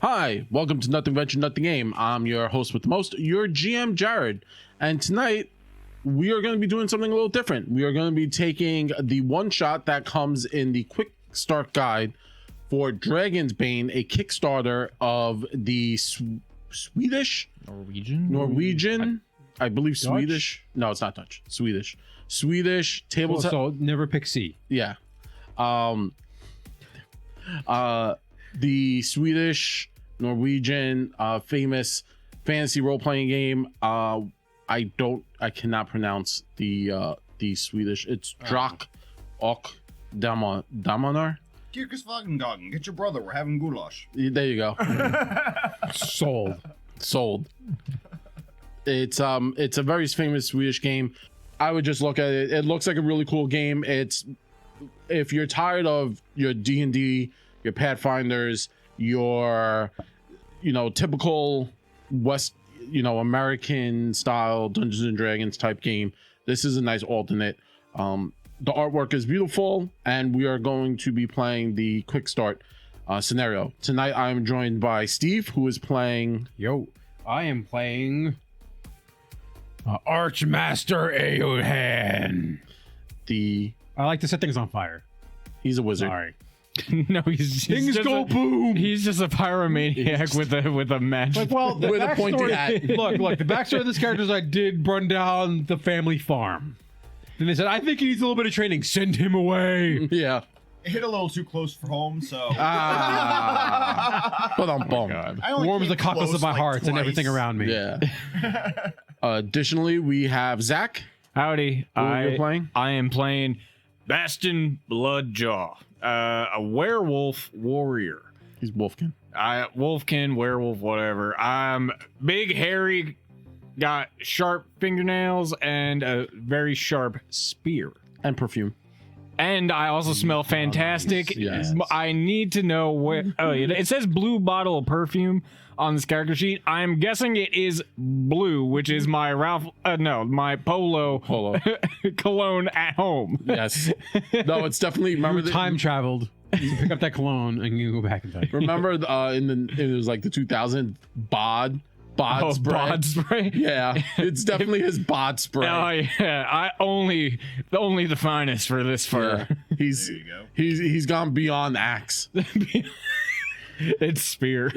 Hi, welcome to Nothing Venture, Nothing Game. I'm your host with the most, your GM Jared. And tonight, we are going to be doing something a little different. We are going to be taking the one shot that comes in the quick start guide for DragonBane, a Kickstarter of the Swedish? Norwegian? I believe Dutch? Swedish. No, it's not Dutch. Swedish tabletop. So never pick C. Yeah. The Swedish Norwegian famous fantasy role-playing game. I cannot pronounce the Swedish. It's Drak Ok Damonar. Kirkeswagengagen, get your brother, we're having goulash. There you go. Sold. It's a very famous Swedish game. I would just look at it. It looks like a really cool game. If you're tired of your D&D, your Pathfinders, your typical West American style Dungeons and Dragons type game, this is a nice alternate. The artwork is beautiful, and we are going to be playing the quick start scenario. Tonight I'm joined by Steve, who is playing... I am playing Archmaster Eohan. I like to set things on fire. He's a wizard. Sorry. No, he's Things just go boom. He's just a pyromaniac with a magic. Well, With a pointy hat. Look, the backstory of this character is I did run down the family farm. Then they said, I think he needs a little bit of training. Send him away. Yeah. It hit a little too close for home, so... But I'm bummed. I only Warms came the cockles close, of my like, heart and twice. everything around me. Yeah. Additionally, we have Zach. Howdy. Who are you playing? I am playing Bastion Bloodjaw, a werewolf warrior. He's Wolfkin. Wolfkin, werewolf, whatever. I'm big, hairy, got sharp fingernails, and a very sharp spear. And perfume. And I also smell fantastic. Yes. I need to know where... Oh, it says blue bottle of perfume on this character sheet. I'm guessing it is blue, which is my my Polo cologne at home. Yes. No, it's definitely... Remember You time traveled. You pick up that cologne and you go back in time. Remember it was like the 2000 bod spray? Bod spray? Yeah, it's definitely his bod spray. Oh yeah, I only the finest for this fur. Yeah. He's There you go. he's gone beyond axe. It's spear.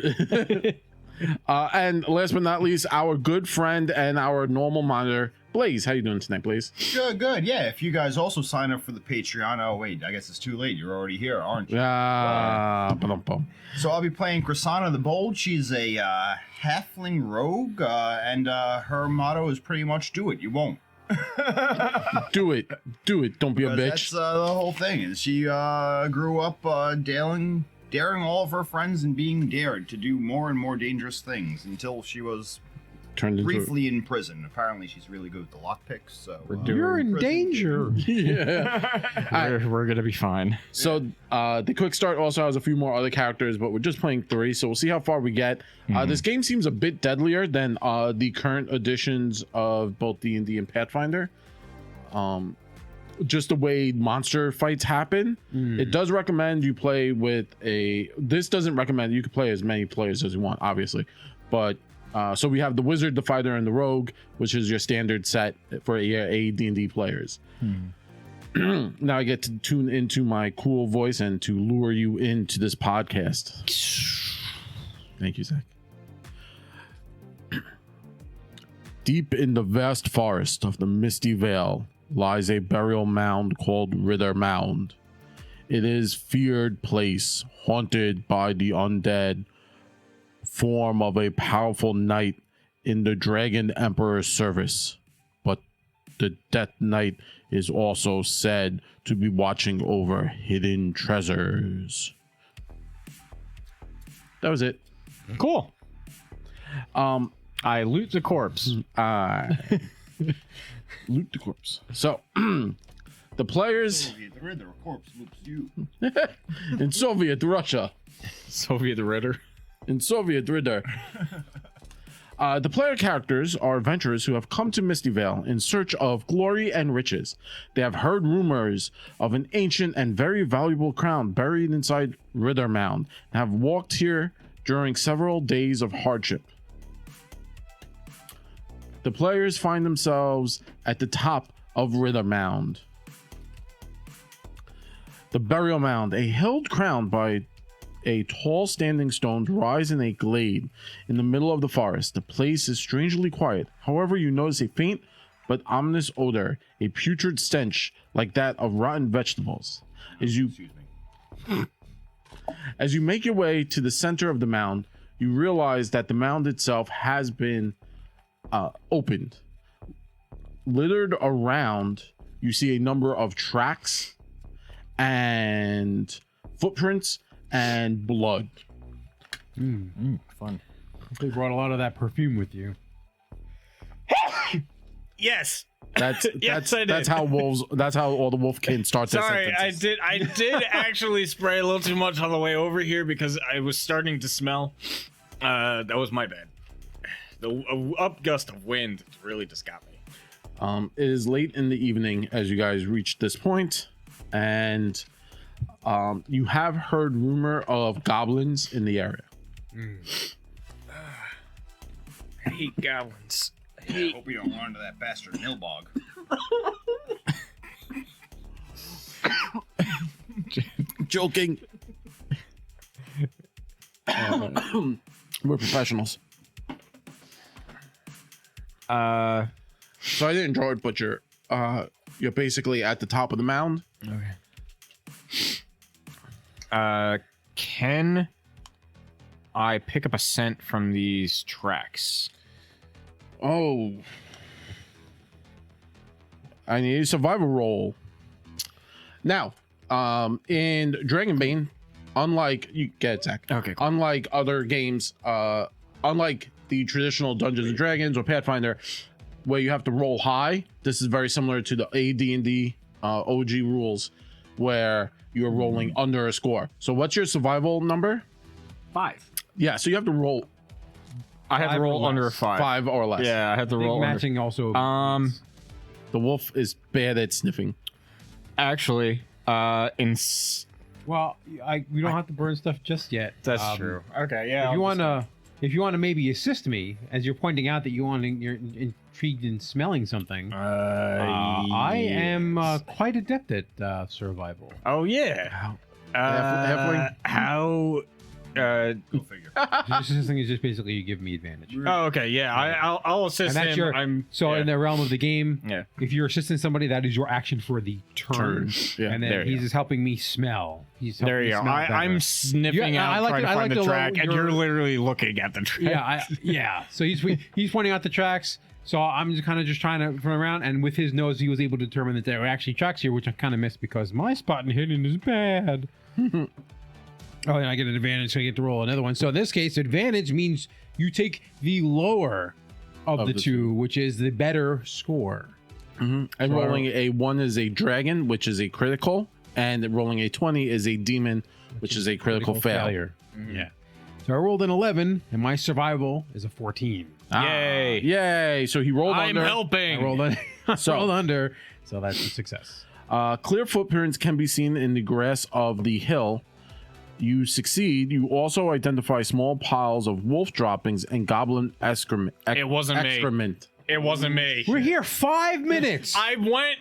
And last but not least, our good friend and our normal monitor, Blaze. How you doing tonight, Blaze? Good, yeah. If you guys also sign up for the Patreon, oh wait, I guess it's too late. You're already here, aren't you? Ba-dum-bum. So I'll be playing Krisanna the Bold. She's a halfling rogue, and her motto is pretty much do it, you won't. Do it. Don't be a bitch. That's the whole thing. Is she grew up daring all of her friends and being dared to do more and more dangerous things until she was Turned into briefly in prison. Apparently, she's really good with the lockpicks. So You're in prison. danger. Yeah. We're gonna be fine. So the quick start also has a few more other characters, but we're just playing 3, so we'll see how far we get. This game seems a bit deadlier than the current editions of both D&D and Pathfinder. Just the way monster fights happen. It does recommend you play with this doesn't recommend you can play as many players as you want, obviously, but so we have the wizard, the fighter, and the rogue, which is your standard set for D&D players. Now I get to tune into my cool voice and to lure you into this podcast. Thank you, Zach. Deep in the vast forest of the Misty Vale lies a burial mound called Ritter Mound. It is feared place, haunted by the undead form of a powerful knight in the Dragon Emperor's service. But the Death Knight is also said to be watching over hidden treasures. That was it. Cool. I loot the corpse. Loot the corpse. So the players The corpse loops you. in Soviet Russia. Soviet Ritter. In Soviet Ritter. The player characters are adventurers who have come to Misty Vale in search of glory and riches. They have heard rumors of an ancient and very valuable crown buried inside Ritter Mound and have walked here during several days of hardship. The players find themselves at the top of Ritter Mound. The Burial Mound, a hill crowned by a tall standing stone, rise in a glade in the middle of the forest. The place is strangely quiet. However, you notice a faint but ominous odor, a putrid stench like that of rotten vegetables. As you make your way to the center of the mound, you realize that the mound itself has been opened. Littered around, you see a number of tracks and footprints and blood. Fun. They brought a lot of that perfume with you. Yes. That's Yes, I did. that's how wolves. That's how all the wolfkin start their Sorry, sentences. I did actually spray a little too much on the way over here because I was starting to smell. That was my bad. The upgust of wind really just got me. It is late in the evening as you guys reach this point, and you have heard rumor of goblins in the area. I hate goblins. I hope you don't run into that bastard Nilbog. Joking. We're professionals. So I didn't draw it, but you're basically at the top of the mound. Okay. Can I pick up a scent from these tracks? Oh, I need a survival roll. Now, in DragonBane, unlike you get it, Zach. Okay, cool. Unlike other games, unlike the traditional Dungeons and Dragons or Pathfinder, where you have to roll high, this is very similar to the AD&D OG rules, where you're rolling under a score. So, what's your survival number? 5. Yeah, so you have to roll I had to 5 or roll under a less. 5. 5 or less. Yeah, I had to I think roll under. matching also. The wolf is bad at sniffing. Actually, Well, we don't have to burn stuff just yet. that's true. Okay, yeah. If you want to maybe assist me, as you're pointing out that you're intrigued in smelling something, I am quite adept at survival. Oh yeah. Halfling? How? Go figure. Assisting is just basically you give me advantage. Oh, okay. Yeah, I'll assist And that's him. your I'm so yeah. in the realm of the game. Yeah. If you're assisting somebody, that is your action for the turn. Yeah, And there then you he's go. just helping me smell. He's helping There me you go. smell better. I'm sniffing Yeah, out, I like trying it- to I find like the the track, low- and your- you're literally looking at the track. Yeah. So he's pointing out the tracks. So I'm just kind of trying to run around, and with his nose, he was able to determine that there were actually tracks here, which I kind of missed because my spot and hidden is bad. Oh, and I get an advantage, so I get to roll another one. So in this case, advantage means you take the lower of the two, which is the better score. And So- rolling a 1 is a dragon, which is a critical, and rolling a 20 is a demon, which is a critical failure. Yeah. So I rolled an 11, and my survival is a 14. Yay. Yay! So he rolled I'm under. I helping. rolled, So- rolled under, so that's a success. Clear footprints can be seen in the grass of the hill. You succeed. You also identify small piles of wolf droppings and goblin excrement. It wasn't me. excrement. It wasn't me. We're here 5 minutes. I went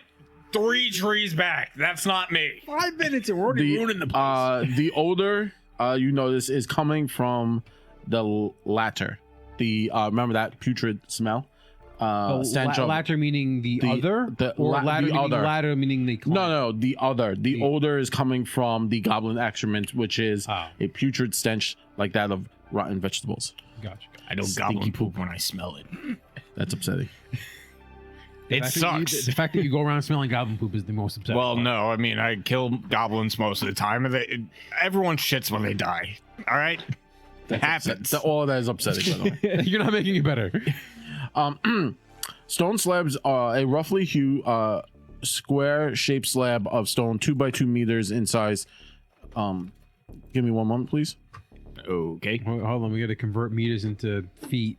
3 trees back. That's not me. 5 minutes, and we're already ruining the place. The odor you notice is coming from the latter. The remember that putrid smell. Stench of Latter meaning the other, or la- ladder the meaning other. ladder meaning the climb? No, the other. The odor is coming from the goblin excrement, which is Oh. a putrid stench like that of rotten vegetables. Gotcha. I don't Stinky goblin poop. poop when I smell it. That's upsetting. It sucks. The fact that you go around smelling goblin poop is the most upsetting. Well, part. no. I mean, I kill goblins most of the time. And everyone shits when they die. All right? It happens. All of that is upsetting, by the way. You're not making it better. Stone slabs are a roughly square shaped slab of stone 2 by 2 meters in size. Give me 1 moment, please. Okay. Hold on, we got to convert meters into feet.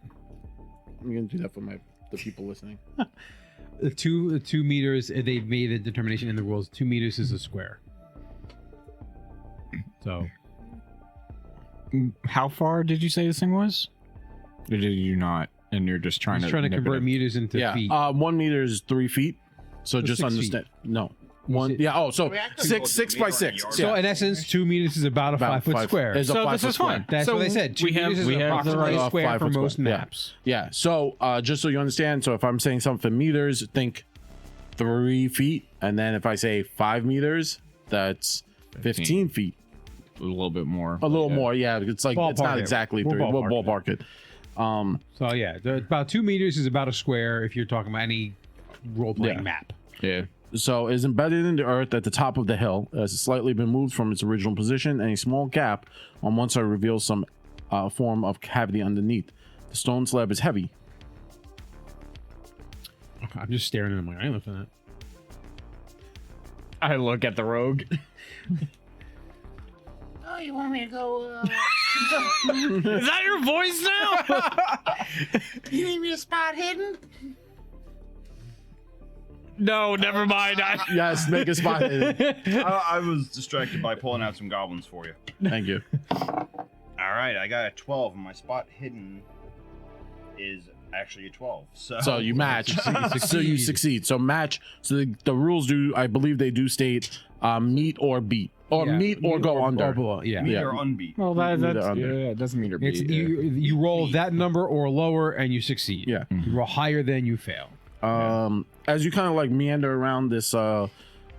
I'm gonna do that for the people listening. The 2 meters. They made a determination in the rules. 2 meters is a square. So how far did you say this thing was? Or did you not? And you're just trying He's to trying to nip it convert in? meters into Yeah. feet. 1 meter is 3 feet. So just 6 feet. understand. No. One. Yeah. Oh, so We actually six go to a by meter 6. in a So yard. in essence, 2 meters is about a About 5 foot square. Is a So 5 this foot is square. fine. That's So what they said. 2 we have- meters is we have the approximately right- a square 5 for foot most square. Yeah. maps. Yeah. So just so you understand, so if I'm saying something meters, think 3 feet, and then if I say 5 meters, that's 15 feet. A little bit more. A little more. Yeah. It's like it's Ballpark not it. exactly We'll 3. We'll ballpark ballpark it. So yeah, about 2 meters is about a square if you're talking about any role playing Yeah. map. Yeah. So is embedded in the earth at the top of the hill. Has slightly been moved from its original position, and a small gap on one side reveals some form of cavity underneath. The stone slab is heavy. I'm just staring at him like I ain't lifting that. I look at the rogue. Oh, you want me to go? Is that your voice now? You need me to spot hidden? No, never mind. Yes, make a spot hidden. I was distracted by pulling out some goblins for you. Thank you. All right, I got a 12, and my spot hidden is actually a 12. So you match. succeed. So you succeed. So match. So the rules do, I believe they do state meet or beat. Or Yeah, meet or go under. Or below, yeah. meet Yeah. or unbeat. Well, Either that's under. yeah, it doesn't mean or It's beat. you roll that number or lower and you succeed. Yeah. You roll higher than you fail. As you kind of like meander around this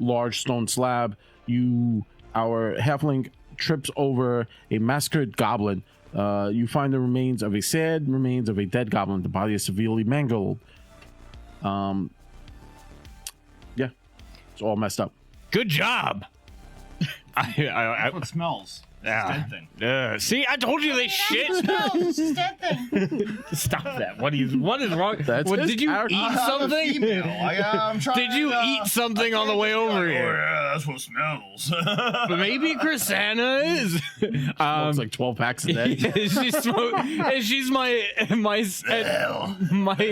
large stone slab, our halfling trips over a massacred goblin. You find the remains of a dead goblin. The body is severely mangled. Yeah, it's all messed up. Good job. That's what smells. Yeah. Dead thing. See, I told you they shit. No, it's just that thing. Stop that. What is wrong? That's What, his did you character. eat I'm a something? female. I'm trying Did you to, eat something on the way over Oh, here? yeah, that's what smells. But maybe Chrisanna is. Smokes like 12 packs a day. She's my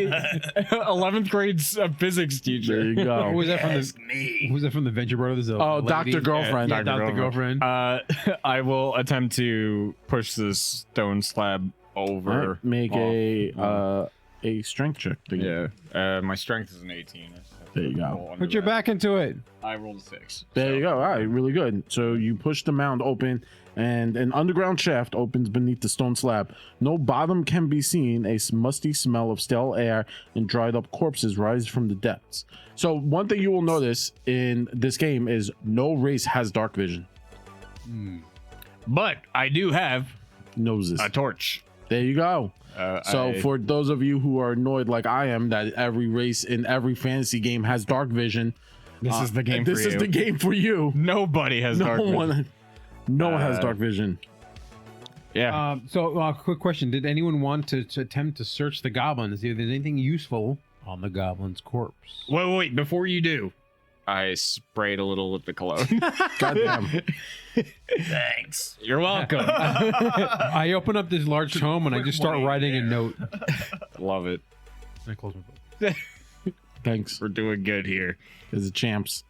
11th grade physics There teacher. you Who go. was that from Ask the? me. Who was that from the Venture Brothers? The Oh, lady? Dr. Girlfriend. Yeah, Dr. Girlfriend. I will attempt to push this stone slab over. Alright, make off. a strength check. Thing. Yeah. My strength is an 18. There you go. Put your back into it. I rolled a 6. There you go. All right, really good. So you push the mound open, and an underground shaft opens beneath the stone slab. No bottom can be seen. A musty smell of stale air and dried up corpses rises from the depths. So one thing you will notice in this game is no race has dark vision. But I do have Noses. a torch. There you go. So I- for those of you who are annoyed like I am that every race in every fantasy game has dark vision, This is the game for This you. is the game for you. Nobody has dark vision. No one has dark vision. Yeah. So, quick question: did anyone want to attempt to search the goblin to see if there's anything useful on the goblin's corpse? Wait. Before you do, I sprayed a little with the cologne. Goddamn. Thanks. You're welcome. I open up this large tome and I just start money writing a there. note. Love it. And I close my book. Thanks. We're doing good here. As the champs.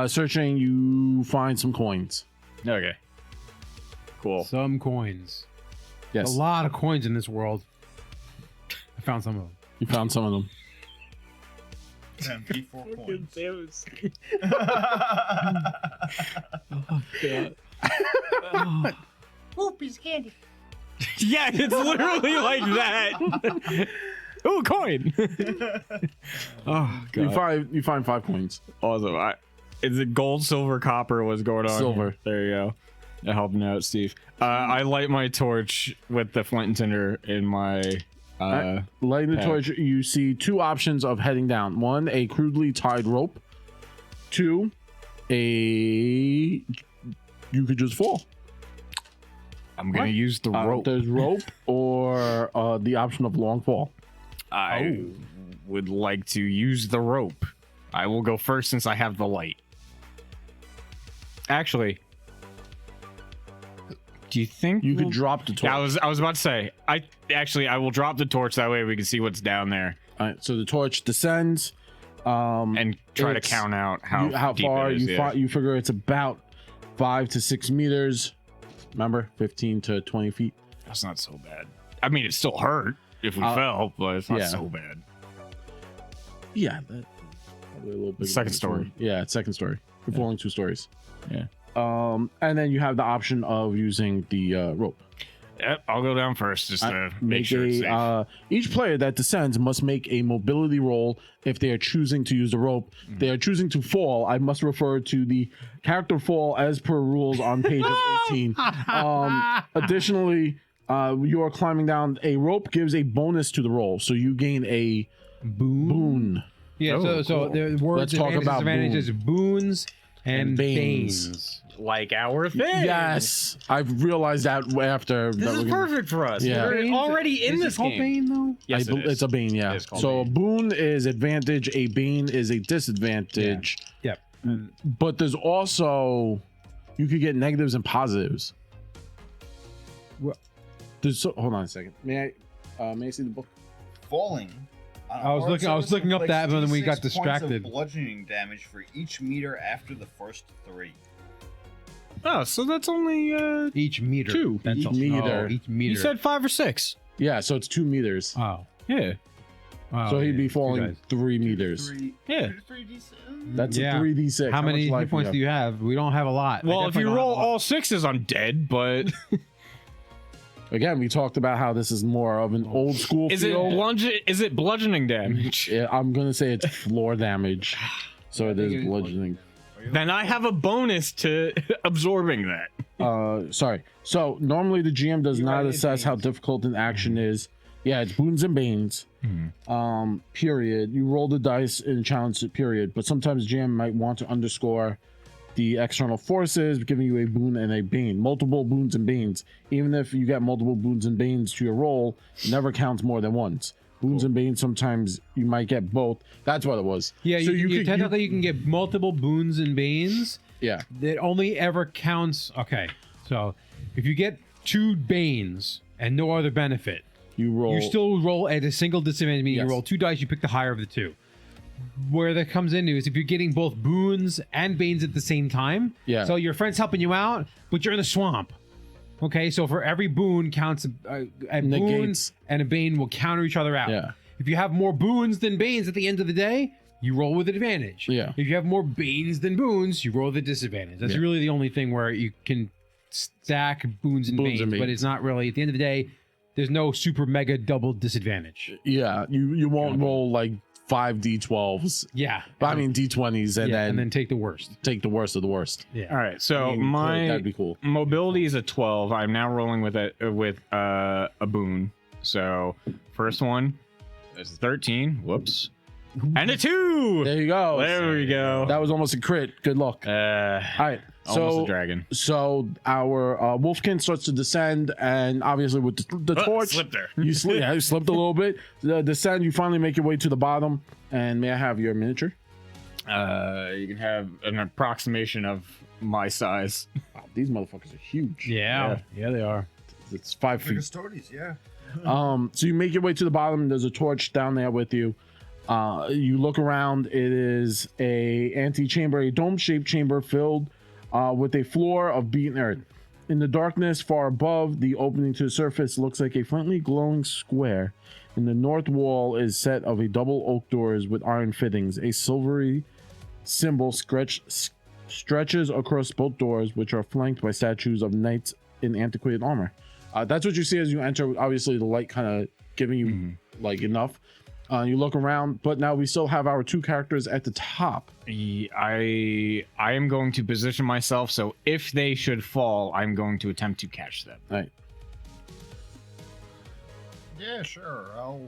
Searching, you find some coins. Okay. Cool. Some coins. Yes. A lot of coins in this world. I found some of them. You found some of them. 10 P4 coins. Ooh, piece of candy. Yeah, it's literally like that. Ooh, coin. Oh god. You find 5 coins. Awesome. Is it gold, silver, copper? What's going on? Silver. Here? There you go. Helping out, Steve. I light my torch with the flint and tinder in my. Lighting the pack. torch, you see 2 options of heading down. 1, a crudely tied rope. 2, you could just fall. I'm gonna use the rope. There's rope or the option of long fall. I would like to use the rope. I will go first since I have the light. Actually, do you think You could we'll- drop the torch. Yeah, I was about to say. I will drop the torch that way we can see what's down there All right, so the torch descends. and try to It's- count out how how deep far it is. you Yeah. you figure it's about 5 to 6 meters. Remember, 15 to 20 feet. That's not so bad. I mean, it still hurt if we fell, but it's not yeah. so bad. Yeah, that probably a little bit. Second story. Yeah, it's second story. You're falling 2 stories. Yeah. And then you have the option of using the rope. Yep, I'll go down first just to make sure it's safe. Each player that descends must make a mobility roll if they are choosing to use the rope. They are choosing to fall. I must refer to the character fall as per rules on page of 18. Additionally, you are climbing down. A rope gives a bonus to the roll, so you gain a boon. Yeah, so the words Let's talk about disadvantages, boons and banes. Like our thing. Yes, I've realized that after. This is perfect for us. Yeah. We're already in Is this it called game. bane though? Yes, it is. It's a bane, yeah. It is called So a bane. boon is advantage, a bane is a disadvantage. Yep. But there's also you could get negatives and positives. Well- Hold on a second. May I see the book? Falling. I was looking up that, but then we got distracted. Bludgeoning damage for each meter after the first 3. Oh, so that's only Each meter. 2. That's Each all. meter. Oh, each meter. You said 5 or 6. Yeah, so it's 2 meters. Oh. Yeah. Oh, So he'd yeah, be you falling guys. 3 meters. Yeah. That's Yeah. a 3d6. How many much life hit points do you have? We don't have a lot. Well, I if you definitely don't roll have a lot. all 6s, I'm dead, but Again, we talked about how this is more of an old school is feel. it bludgeoning damage? Yeah, I'm gonna say it's floor damage. So it is bludgeoning. Then I have a bonus to absorbing that. Sorry. So normally the GM does not right, assess how difficult an action is. Yeah, it's boons and banes. Period. You roll the dice in challenge period, but sometimes GM might want to underscore the external forces, giving you a boon and a bane. Multiple boons and banes. Even if you get multiple boons and banes to your roll, it never counts more than once. Boons and banes, sometimes you might get both. That's what it was. Yeah, so you technically you can get multiple boons and banes. yeah. That only ever counts. Okay, so if you get 2 banes and no other benefit, You roll. you still roll at a single disadvantage. Meaning Yes. you roll 2 dice, you pick the higher of the 2. Where that comes into is if you're getting both boons and banes at the same time. Yeah. So your friend's helping you out, but you're in the swamp. Okay, so for every boon counts a boon Negates. and a bane will counter each other out. Yeah. If you have more boons than banes at the end of the day, you roll with advantage. Yeah. If you have more banes than boons, you roll with a disadvantage. That's Yeah. really the only thing where you can stack boons and banes, but it's not really at the end of the day. There's no super mega double disadvantage. Yeah, you won't roll like 5 d12s. Yeah. But I mean d20s and, Yeah, then and then take the worst. take the worst of the worst. Yeah. All right, so I mean, my that'd be cool. mobility is a 12. I'm now rolling with a boon. So first one is 13. Whoops. And a 2. There you go. There we go. That was almost a crit. Good luck. All right. Almost So a dragon. So our Wolfkin starts to descend, and obviously with the torch, Slipped there. you slipped a little bit. The descend, you finally make your way to the bottom. And may I have your miniature? You can have an approximation of my size. Wow, these motherfuckers are huge. Yeah. Yeah, they are. It's 5 For feet. custodies, yeah. So you make your way to the bottom. There's a torch down there with you. You look around. It is a antechamber, a dome-shaped chamber filled with a floor of beaten earth. In the darkness far above, the opening to the surface looks like a faintly glowing square. In the north wall is set of a double oak doors with iron fittings. A silvery symbol stretches across both doors, which are flanked by statues of knights in antiquated armor. That's what you see as you enter. Obviously, the light kind of giving you like enough. You look around, but now we still have our 2 characters at the top. I am going to position myself so if they should fall, I'm going to attempt to catch them. All right. Yeah, sure. I'll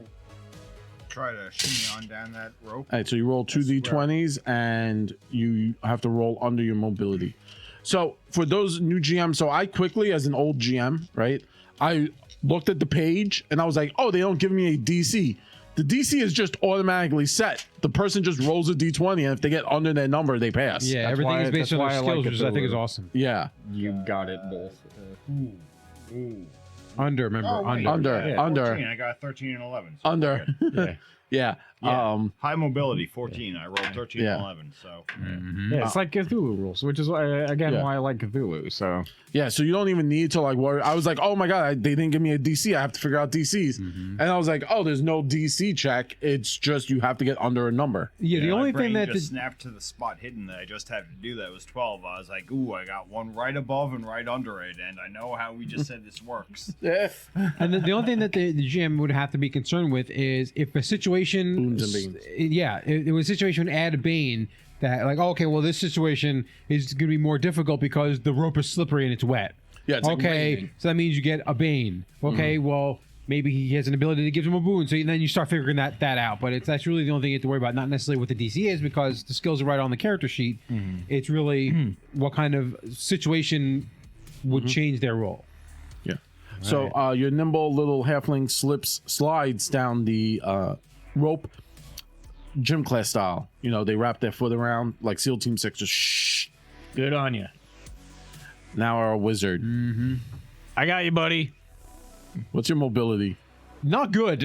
try to shimmy on down that rope. All right, so you roll 2 d20s and you have to roll under your mobility. So for those new GMs, so I quickly, as an old GM, right, I looked at the page and I was like, oh, they don't give me a DC. The DC is just automatically set. The person just rolls a d20, and if they get under their number, they pass. Yeah, That's everything why- is based that's on why their I like skills, it which I think is the- awesome. Yeah. You got it both. Under, remember, Oh, wait. under. Under. Yeah, Under. 14. I got 13 and 11. So Under. Yeah. Yeah. Yeah. High mobility, 14. I rolled 13 Yeah. and 11, so. Yeah, it's like Cthulhu rules, which is why Yeah. why I like Cthulhu. So Yeah, so you don't even need to like worry. I was like, oh my god, they didn't give me a DC. I have to figure out DCs, and I was like, oh, there's no DC check. It's just you have to get under a number. Yeah, the My only brain thing that just snapped to the spot hidden that I just had to do that was 12. I was like, ooh, I got one right above and right under it, and I know how we just said this works. Yeah. and the only thing that the GM would have to be concerned with is if a situation, Boons and banes. yeah, it was a situation add a bane that like, okay, well this situation is going to be more difficult because the rope is slippery and it's wet. Yeah, it's like okay, raining. so that means you get a bane. Okay, well maybe he has an ability that gives him a boon, so then you start figuring that out. But that's really the only thing you have to worry about, not necessarily what the DC is because the skills are right on the character sheet. It's really what kind of situation would change their role. Yeah. So your nimble little halfling slides down the rope, gym class style. You know, they wrap their foot around like SEAL Team 6. Just shh. good on you. Now our wizard. I got you, buddy. What's your mobility? Not good.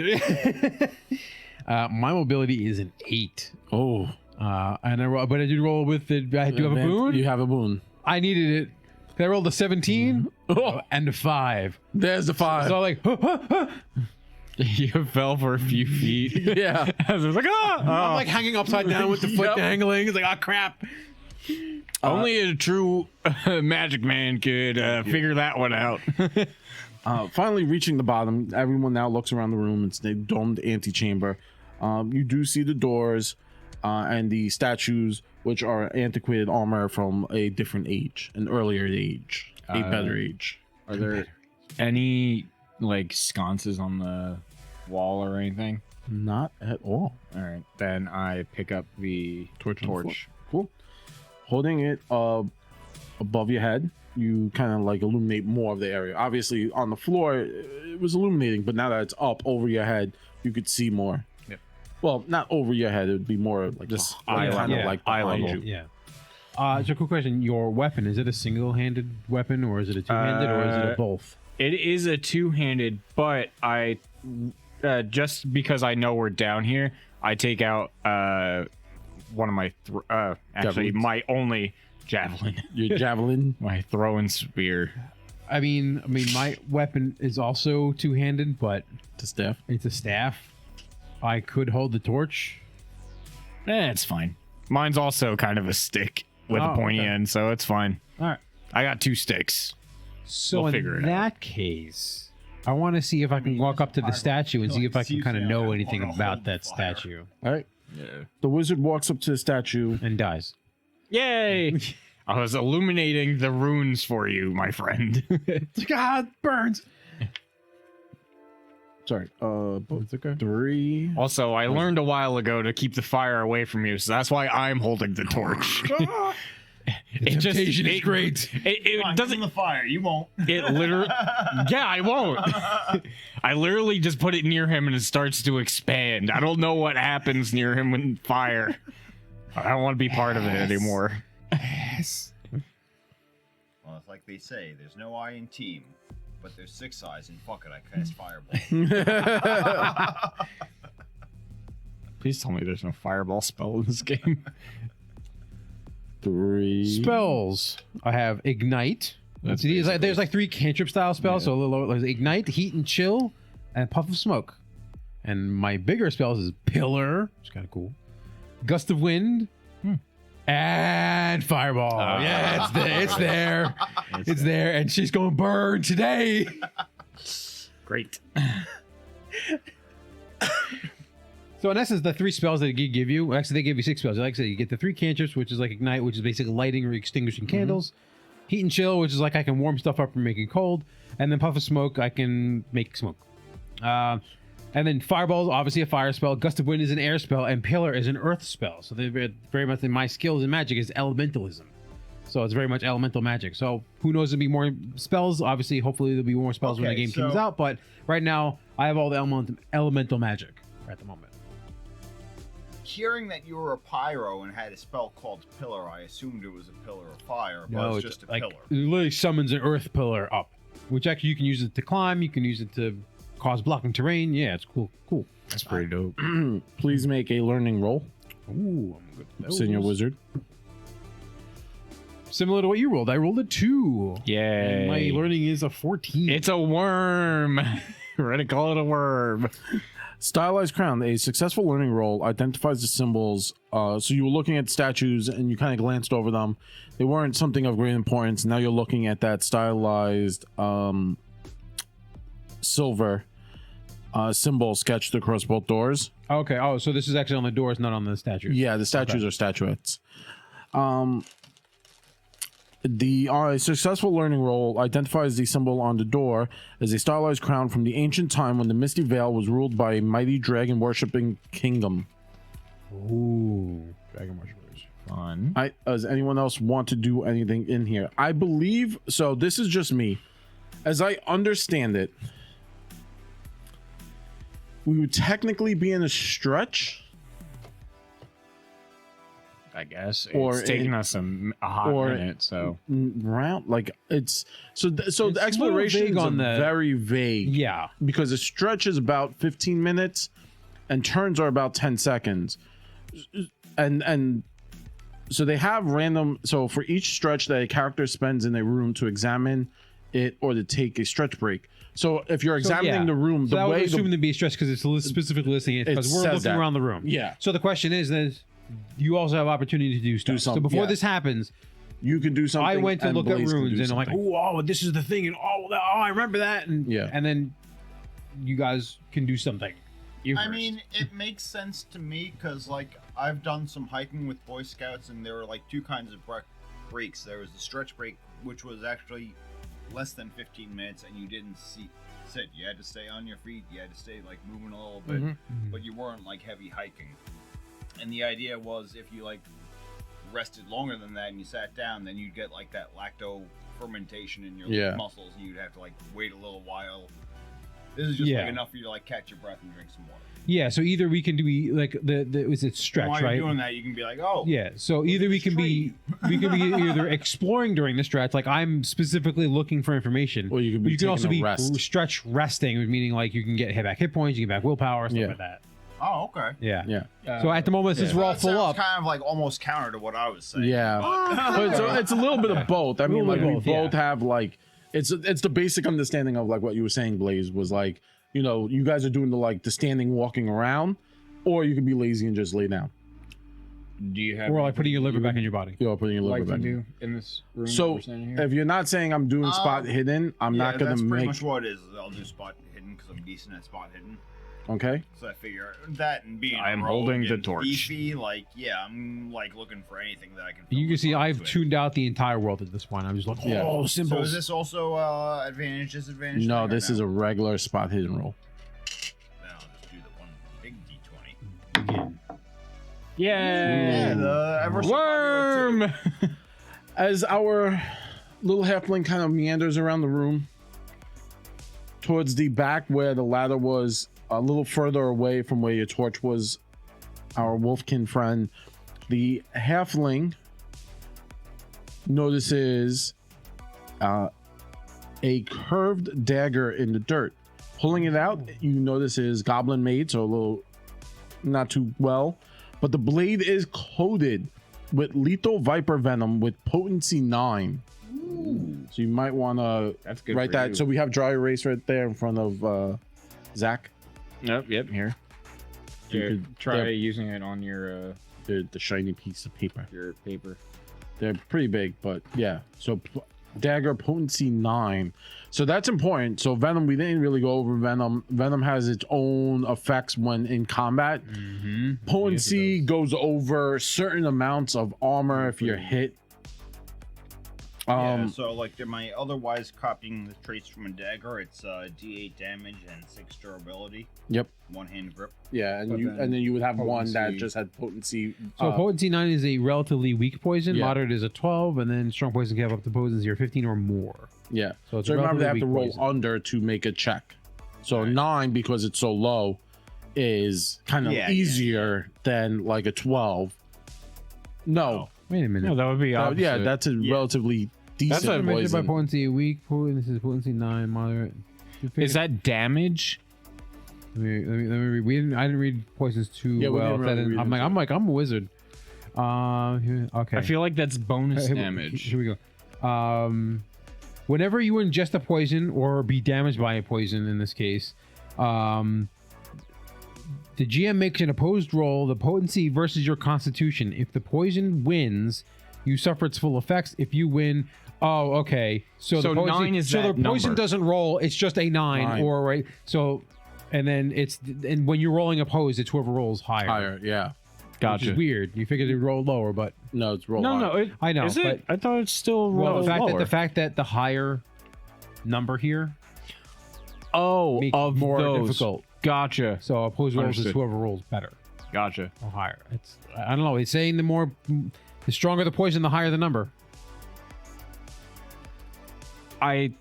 My mobility is an 8. Oh, And but I did roll with the. I do have a boon. You have a boon. I needed it. I rolled a 17 and a 5. There's the 5. So like, You fell for a few feet. Yeah. I was like, I'm like hanging upside down with the foot Yep. dangling. It's like, oh crap. only a true magic man could figure that one out. Finally reaching the bottom, everyone now looks around the room. It's the domed antechamber. You do see the doors and the statues, which are antiquated armor from a different age, an earlier age, a better age. Are there any like sconces on the wall or anything? Not at all. All right, then I pick up the Torch. on the floor. torch. Cool. Holding it above your head, you kind of like illuminate more of the area. Obviously, on the floor, it was illuminating, but now that it's up over your head, you could see more. Yep. Well, not over your head. It would be more like Just eye eye level, level. like Eye behind level. you. Yeah. So, quick question: your weapon, is it a single-handed weapon, or is it a two-handed, or is it a both? It is a two-handed, but I just because I know we're down here, I take out one of my actually Javelins. my only javelin, Your javelin. my throwing spear. I mean, my weapon is also two-handed, but The staff. it's a staff. I could hold the torch. It's fine. Mine's also kind of a stick with a Oh, pointy okay. end, so it's fine. All right. I got 2 sticks. So We'll figure in it that case, I want to see if I can walk up to the statue and see if I can kind of know anything about that statue. All right. Yeah. The wizard walks up to the statue. And dies. Yay! I was illuminating the runes for you, my friend. God, burns. Sorry. It's okay. 3. Also, I learned a while ago to keep the fire away from you, so that's why I'm holding the torch. It just Temptation is it- great. It Come in doesn't. the fire. You won't. It literally. Yeah, I won't. I literally just put it near him and it starts to expand. I don't know what happens near him when fire. I don't want to be part of it anymore. Well, it's like they say, there's no I in team, but there's 6 eyes, and fuck it, I cast fireball. Please tell me there's no fireball spell in this game. 3. Spells. I have Ignite. That's There's like 3 cantrip style spells. So there's Ignite, Heat and Chill, and Puff of Smoke. And my bigger spells is Pillar, which is kind of cool. Gust of Wind. And Fireball. Yeah, it's there. It's there. And she's going to burn today. Great. So in essence, the 3 spells that they give you, actually they give you 6 spells. Like I said, you get the 3 cantrips, which is like Ignite, which is basically lighting or extinguishing candles. Heat and Chill, which is like I can warm stuff up and make it cold. And then Puff of Smoke, I can make smoke. And then Fireball is obviously a fire spell. Gust of Wind is an air spell. And Pillar is an earth spell. So they're very much, my skills in magic is elementalism. So it's very much elemental magic. So who knows, there'll be more spells. Obviously, hopefully there'll be more spells when the Okay, game comes so- out. But right now, I have all the elemental magic at the moment. Hearing that you were a pyro and had a spell called Pillar, I assumed it was a pillar of fire, but it's just a like, pillar. it literally summons an earth pillar up, which actually you can use it to climb, you can use it to cause blocking terrain. Yeah, it's cool. Cool. That's pretty dope. Please make a learning roll, Ooh, I'm good. at Senior those. Wizard. Similar to what you rolled. I rolled a 2. Yay. And my learning is a 14. It's a worm. We're gonna call it a worm. Stylized crown. A successful learning roll identifies the symbols. So you were looking at statues and you kind of glanced over them. They weren't something of great importance. Now you're looking at that stylized silver symbol sketched across both doors. Okay. Oh, so this is actually on the doors, not on the statues. Yeah, the statues are statuettes. The successful learning roll identifies the symbol on the door as a stylized crown from the ancient time when the Misty Vale was ruled by a mighty dragon worshipping kingdom. Ooh. Dragon worshippers. Fun. Does anyone else want to do anything in here? I believe so. This is just me. As I understand it, we would technically be in a stretch. I guess Or it's taking in- us a hot or- minute. So Round like it's so the little exploration vague is on the- very vague. Yeah. Because a stretch is about 15 minutes and turns are about 10 seconds. And so they have random, so for each stretch that a character spends in a room to examine it or to take a stretch break. So if you're examining the room, so the I would way assume to be stressed because it's specifically listing it because we're says looking that. around the room. Yeah. So the question is then you also have opportunity to do stuff. So something, before yeah. this happens, you can do something. I went to and look at Blaze can runes do and I'm like, something. oh, this is the thing, and I remember that, and Yeah. and then you guys can do something. You I first. mean, it makes sense to me because, like, I've done some hiking with Boy Scouts, and there were like two kinds of breaks. There was the stretch break, which was actually less than 15 minutes, and you didn't sit. You had to stay on your feet. You had to stay like moving a little bit, but you weren't like heavy hiking. And the idea was, if you like rested longer than that and you sat down, then you'd get like that lacto fermentation in your Yeah. muscles, and you'd have to like wait a little while. This is just Yeah. like enough for you to like catch your breath and drink some water. yeah. So either we can do like the was it stretch, While right? you're doing that, you can be like, oh, Yeah, so either we can be either exploring during the stretch, like I'm specifically looking for information, Or you can but be you can also taking be a rest. stretch resting, meaning like you can get back hit points, you get back willpower, stuff Yeah. like that. oh, okay. Yeah. Yeah. So at the moment, since we're all That full sounds up, kind of like almost counter to what I was saying. Yeah. But so it's a little bit of both. I mean, little like bit we of both, both have like it's the basic understanding of like what you were saying, Blaze, was like, you know, you guys are doing the standing walking around, or you can be lazy and just lay down. do you have or like putting your liver back in your body. You're putting your liver like to back. do in this room? that So we're standing here? if you're not saying I'm doing spot hidden, I'm not gonna that's pretty make. much what it is. I'll do spot hidden because I'm decent at spot hidden. Okay. So I figure that and being I am rogue holding the and torch. beefy, like I'm like looking for anything that I can. You fill can my see pockets I've with. tuned out the entire world at this point. I'm just like, Yeah. oh, So symbols. is this also advantage, disadvantage? No, thing, or this is a regular spot hidden roll. Then I'll just do the one big D20. Yay! Yeah, the ever so popular Worm. As our little halfling kind of meanders around the room, towards the back where the ladder was, a little further away from where your torch was, our wolfkin friend, the halfling notices a curved dagger in the dirt. Pulling it out, you notice is goblin made, so a little not too well, but the blade is coated with lethal viper venom with potency 9. So you might want to That's good. write for that. you. So we have dry erase right there in front of Zach. Yep. Here. You Here, could- try they're- using it on your the shiny piece of paper. paper. They're pretty big, but yeah. So dagger potency 9. So that's important. So venom, we didn't really go over venom. Venom has its own effects when in combat. Mm-hmm. Potency goes over certain amounts of armor if you're hit. Yeah, so like am I otherwise copying the traits from a dagger? It's D8 damage and 6 durability. Yep. One hand grip. Yeah, and But you then and then you would have one that potency- just had potency. So potency 9 is a relatively weak poison, Yeah. moderate is a 12, and then strong poison can have up to potency or 15 or more. Yeah. So it's So a remember they have relatively to weak roll poison. under to make a check. So Right. 9, because it's so low, is kind of Yeah, easier than like a 12. No. Wait a minute. No, that would be Yeah, opposite. that's a relatively decent That's a Measured by poison. potency a weak, this is potency 9, moderate. Is that damage? Let me read. I didn't read poisons too Yeah, we well. didn't really read I'm a wizard. Okay. I feel like that's bonus Here- damage. Here we go. Whenever you ingest a poison or be damaged by a poison, in this case, the GM makes an opposed roll, the potency versus your constitution. If the poison wins, you suffer its full effects. If you win, oh, okay. So the poison, 9 is so that the poison number. doesn't roll. It's just a 9. Or right. So, and then and when you're rolling opposed, it's whoever rolls higher. Higher, yeah. Which Gotcha. is weird. You figured it'd roll lower, but No, it's roll No, higher. no. It, I know, Is it? but- I thought it's still well, lower. the fact that the higher number here Oh, makes of more those. difficult. Gotcha. So opposed rolls is Understood. whoever rolls better Gotcha. or higher. It's I don't know. It's saying the stronger the poison, the higher the number. I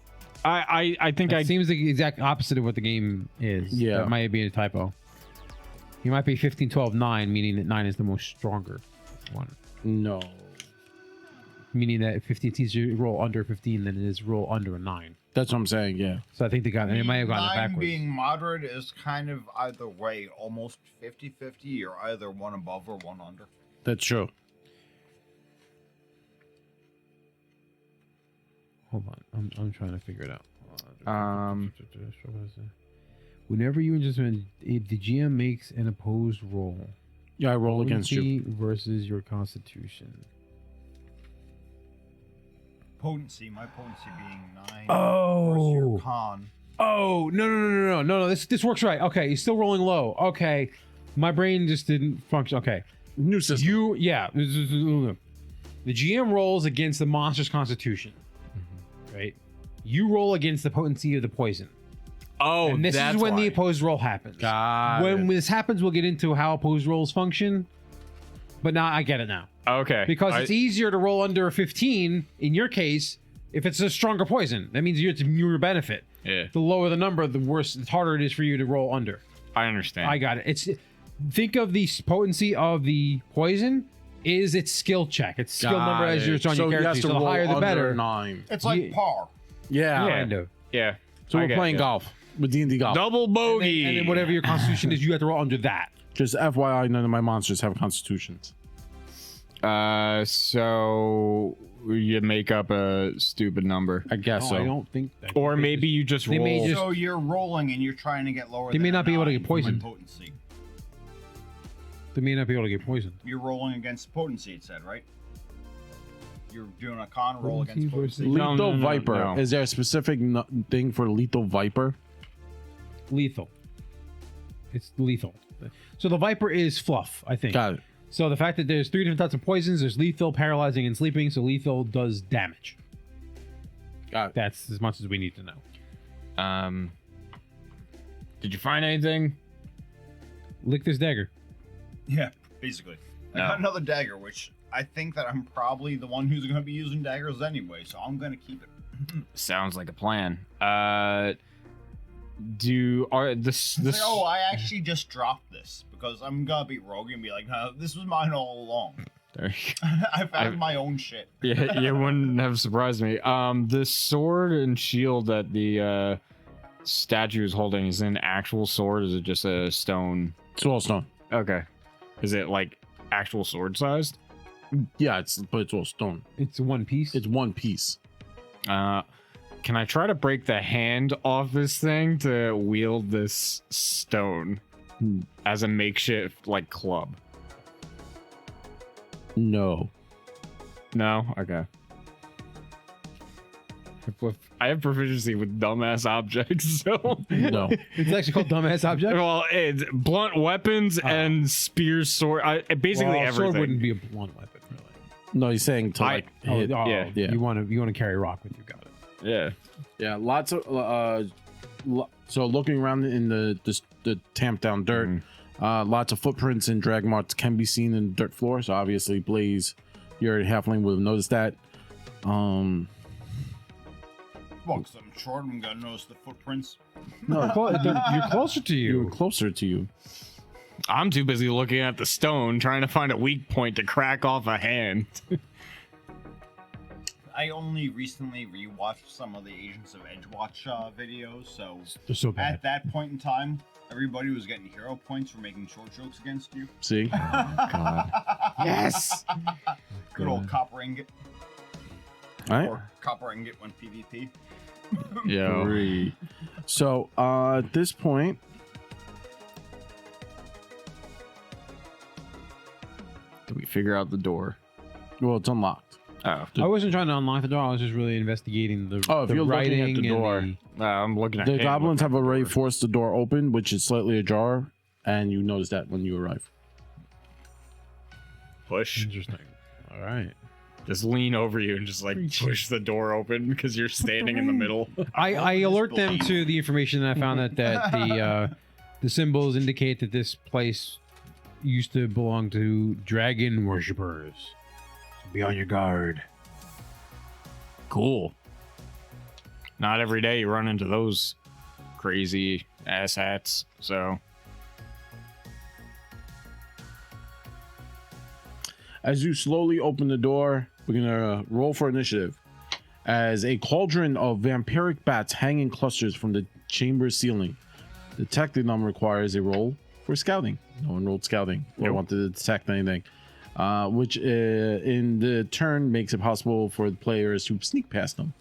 think It seems the exact opposite of what the game is. Yeah. That might be a typo. You might be 15, 12, 9, meaning that 9 is the most stronger one. No. Meaning that 15 is easier to roll under 15 than it is roll under a 9. That's what I'm saying, yeah. So I think they might have gotten it 9 backwards. being moderate is kind of either way, almost 50-50, or either one above or one under. That's true. Hold on, I'm trying to figure it out. Whenever you just the GM makes an opposed roll, Yeah, I roll against you. potency versus your constitution. Potency, my potency being 9 versus Oh, your con. no. This works right. Okay, you're still rolling low. Okay, my brain just didn't function. Okay, New system. the GM rolls against the monster's constitution, right? You roll against the potency of the poison. Oh, And this that's is when why. the opposed roll happens. When this happens, we'll get into how opposed rolls function. But now I get it now. Okay. Because it's easier to roll under a 15 in your case if it's a stronger poison. That means it's your benefit. Yeah, The lower the number, the worse, the harder it is for you to roll under. I understand. I got it. Think of the potency of the poison is its skill check. Its skill number as yours on so your he character. has to So the roll higher the under better. 9. It's like Yeah. par. Yeah. Kind of. Yeah. So I we're get playing you. golf with D&D golf. Double bogey. And then whatever your constitution is, you have to roll under that. Just FYI, none of my monsters have constitutions. So you make up a stupid number, I guess No, so. I don't think that. or maybe you just They roll. may just- So you're rolling and you're trying to get lower They may than not be able to 9 get for my poisoned. Potency. They may not be able to get poisoned. You're rolling against potency, it said, right? You're doing a con roll Potency against versus- potency. No, Lethal no, no, Viper. no. Is there a specific thing for Lethal Viper? Lethal. It's lethal. So the Viper is fluff, I think. Got it. So the fact that there's 3 different types of poisons, there's lethal, paralyzing, and sleeping. So lethal does damage. Got it. That's as much as we need to know. Did you find anything? Lick this dagger. Yeah, basically. I No. got another dagger, which I think that I'm probably the one who's going to be using daggers anyway, so I'm going to keep it. Sounds like a plan. This It's like, oh, I actually just dropped this because I'm going to be rogue and be like, no, this was mine all along. I found my own shit. Yeah, you wouldn't have surprised me. The sword and shield that the statue is holding is an actual sword. Is it just a stone? It's all stone. Okay. Is it like actual sword sized? Yeah, but it's all stone. It's one piece. It's one piece. Can I try to break the hand off this thing to wield this stone as a makeshift like club? No. No? Okay. I have proficiency with dumbass objects, so No. It's actually called dumbass object. well, it's blunt weapons and spears, sword, basically Well, everything. sword wouldn't be a blunt weapon, really. No, he's saying to like hit. yeah. You want to carry a rock with you. Got it. Yeah. Yeah, lots of so looking around in the tamped down dirt, lots of footprints and drag marks can be seen in the dirt floor. So obviously, Blaze, your halfling would have noticed that. Well, because I'm short, I'm going to notice the footprints. No, you're closer to you're you. closer to you. I'm too busy looking at the stone, trying to find a weak point to crack off a hand. I only recently rewatched some of the Agents of Edgewatch videos, so They're so bad. at that point in time, everybody was getting hero points for making short jokes against you. See? God. Yes. Good old copper ingot. All right. Or copper ingot when PvP. Yo. 3. So at this point, Did we figure out the door? well, it's unlocked. Oh, I wasn't trying to unlock the door. I was just really investigating the. Oh, if the you're looking at writing the and door. I'm looking at The him goblins looking have at the already door. forced the door open, which is slightly ajar, and you notice that when you arrive. Push. Interesting. All right. Just lean over you and just like push the door open because you're standing in the middle. I just alert them believe. to the information that I found that the symbols indicate that this place used to belong to dragon worshippers. So be on your guard. Cool. Not every day you run into those crazy ass hats. So As you slowly open the door, we're gonna roll for initiative. As a cauldron of vampiric bats hang in clusters from the chamber ceiling. Detecting them requires a roll for scouting. No one rolled scouting or Nope. wanted to detect anything, which in the turn makes it possible for the players to sneak past them.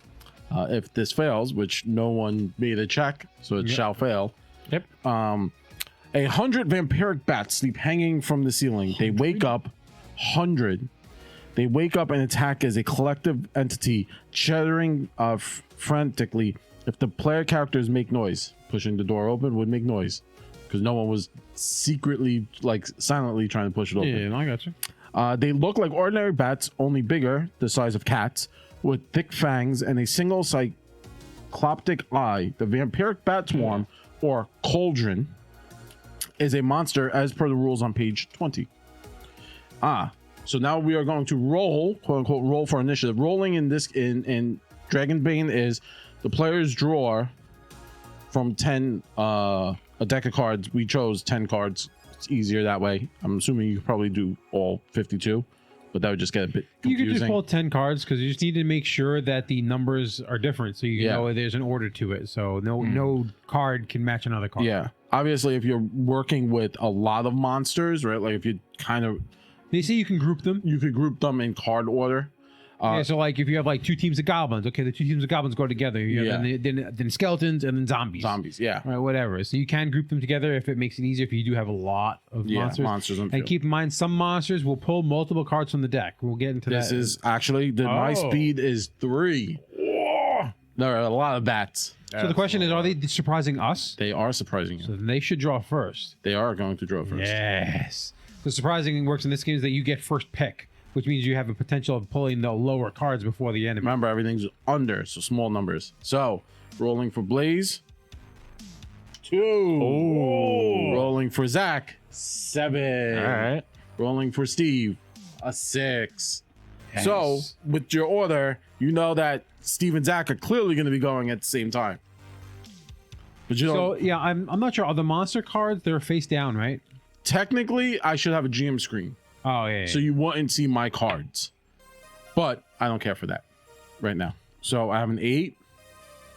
If this fails, which no one made a check, so it shall fail. Yep. 100 vampiric bats sleep hanging from the ceiling. They wake up. 100. They wake up and attack as a collective entity, chattering frantically. If the player characters make noise, pushing the door open would make noise because no one was secretly, like silently trying to push it open. Yeah, I got you. They look like ordinary bats, only bigger, the size of cats, with thick fangs and a single cycloptic eye. The vampiric bat swarm, or cauldron, is a monster as per the rules on page 20. So now we are going to roll, quote unquote, roll for initiative. Rolling in this in DragonBane is the players draw from 10 a deck of cards. We chose 10 cards. It's easier that way. I'm assuming you could probably do all 52, but that would just get a bit You confusing. could just pull 10 cards because you just need to make sure that the numbers are different, so you know there's an order to it. So no card can match another card. Yeah, obviously, if you're working with a lot of monsters, right? Like if you kind of, They say you can group them. you could group them in card order. Yeah, so like if you have like 2 teams of goblins, okay, the 2 teams of goblins go together. You have then skeletons and then zombies. Zombies, yeah. Right, whatever. So you can group them together if it makes it easier if you do have a lot of monsters. monsters on the And field. keep in mind, some monsters will pull multiple cards from the deck. We'll get into This that. is actually my speed is 3. There are a lot of bats. So the question is, are they surprising us? They are surprising you. So then they should draw first. They are going to draw first. Yes. The surprising works in this game is that you get first pick, which means you have a potential of pulling the lower cards before the enemy. Remember, everything's under, so small numbers. So, rolling for Blaze, 2. Rolling for Zach, 7. All right. Rolling for Steve, a 6. Nice. So, with your order, you know that Steve and Zach are clearly going to be going at the same time. But you So don't. yeah, I'm not sure. Are the monster cards, they're face down, right? Technically, I should have a GM screen, Oh yeah. so you wouldn't see my cards. But I don't care for that right now. So I have an 8,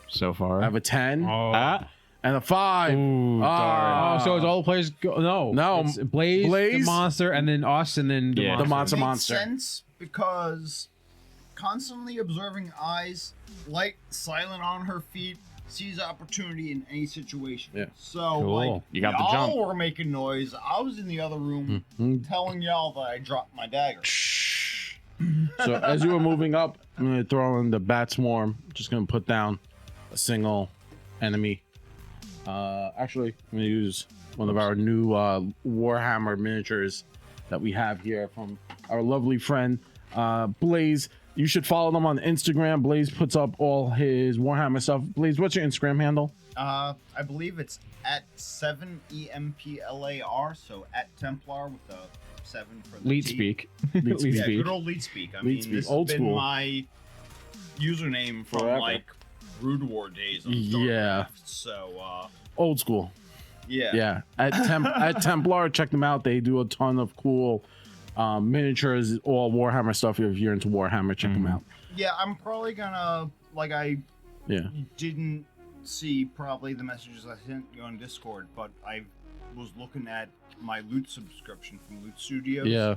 So far. I have a 10, oh. and a 5. Ooh, Ah. Oh, so it's all the players go? No, No. It's Blaze, the Blaze, monster, and then us, and then Yeah. the monster. Makes monster. sense because constantly observing eyes, light, silent on her feet, sees opportunity in any situation. Yeah. So Cool. like You got the y'all jump. were making noise. I was in the other room Mhm. telling y'all that I dropped my dagger. So as you were moving up, I'm gonna throw in the bat swarm. Just gonna put down a single enemy. Actually, I'm gonna use one of our new Warhammer miniatures that we have here from our lovely friend Blaze. You should follow them on Instagram. Blaze puts up all his Warhammer stuff. Blaze, what's your Instagram handle? I believe it's at 7EMPLAR, so at Templar with a 7 for the Lead T. speak. Lead Lead speak. Yeah, speak. good old lead speak. I Lead mean, speak. this Old has been school. my username from Forever. like Brood War days. On Yeah. StarCraft. So Old school. yeah. Yeah, at Templar, check them out. They do a ton of cool miniatures, all Warhammer stuff. If you're into Warhammer, check them out. Yeah, I'm probably gonna I Yeah. didn't see probably the messages I sent you on Discord, but I was looking at my loot subscription from Loot Studios. Yeah.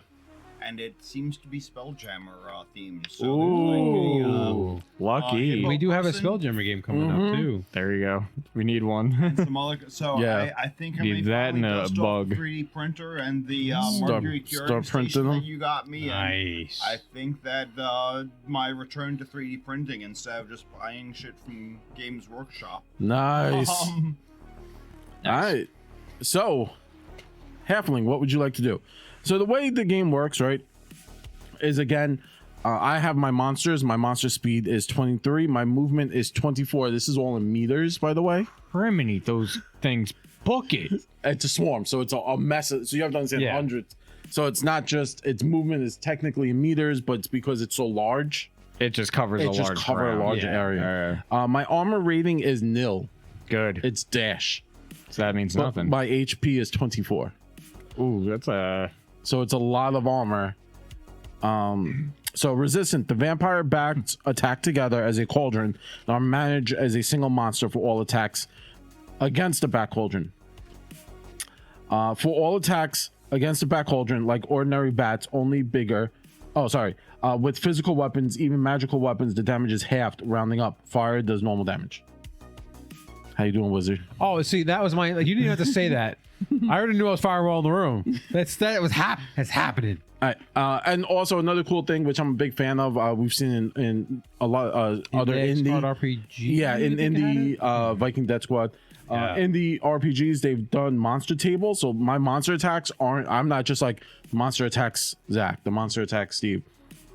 And it seems to be Spelljammer themed. So Ooh, lucky. hippo- We do have a person. Spelljammer game coming up too. There you go. We need one. and some other. So Yeah. I think I Need may that finally and a dust off the bug. 3D printer and the Start- Mercury start curing printing station them? that you got me. And Nice. I think that my return to 3D printing instead of just buying shit from Games Workshop. Nice. All right. So, Halfling, what would you like to do? So the way the game works, right, is again, I have my monsters. My monster speed is 23. My movement is 24. This is all in meters, by the way. Criminy, those things book it. It's a swarm, so it's a mess. So you have to understand Yeah. hundreds. So it's not just its movement is technically in meters, but it's because it's so large. It just covers It a just large cover a ground. large Yeah. area. My armor rating is nil. Good. It's dash. So that means But nothing. my HP is 24. Ooh, that's a So it's a lot of armor. So resistant, the vampire bats attack together as a cauldron and are managed as a single monster for all attacks against the bat cauldron. For all attacks against the bat cauldron, like ordinary bats, only bigger. Oh, sorry. With physical weapons, even magical weapons, the damage is halved, rounding up. Fire does normal damage. How you doing, wizard? Oh, see, that was my. Like, you didn't have to say that. I already knew I was firewall in the room. That's happening. All right. And also another cool thing, which I'm a big fan of, we've seen in a lot other indie RPG. Yeah, in the Viking Death Squad. Yeah. In the RPGs, they've done monster tables. So my monster attacks aren't, I'm not just like monster attacks Zach, the monster attacks Steve.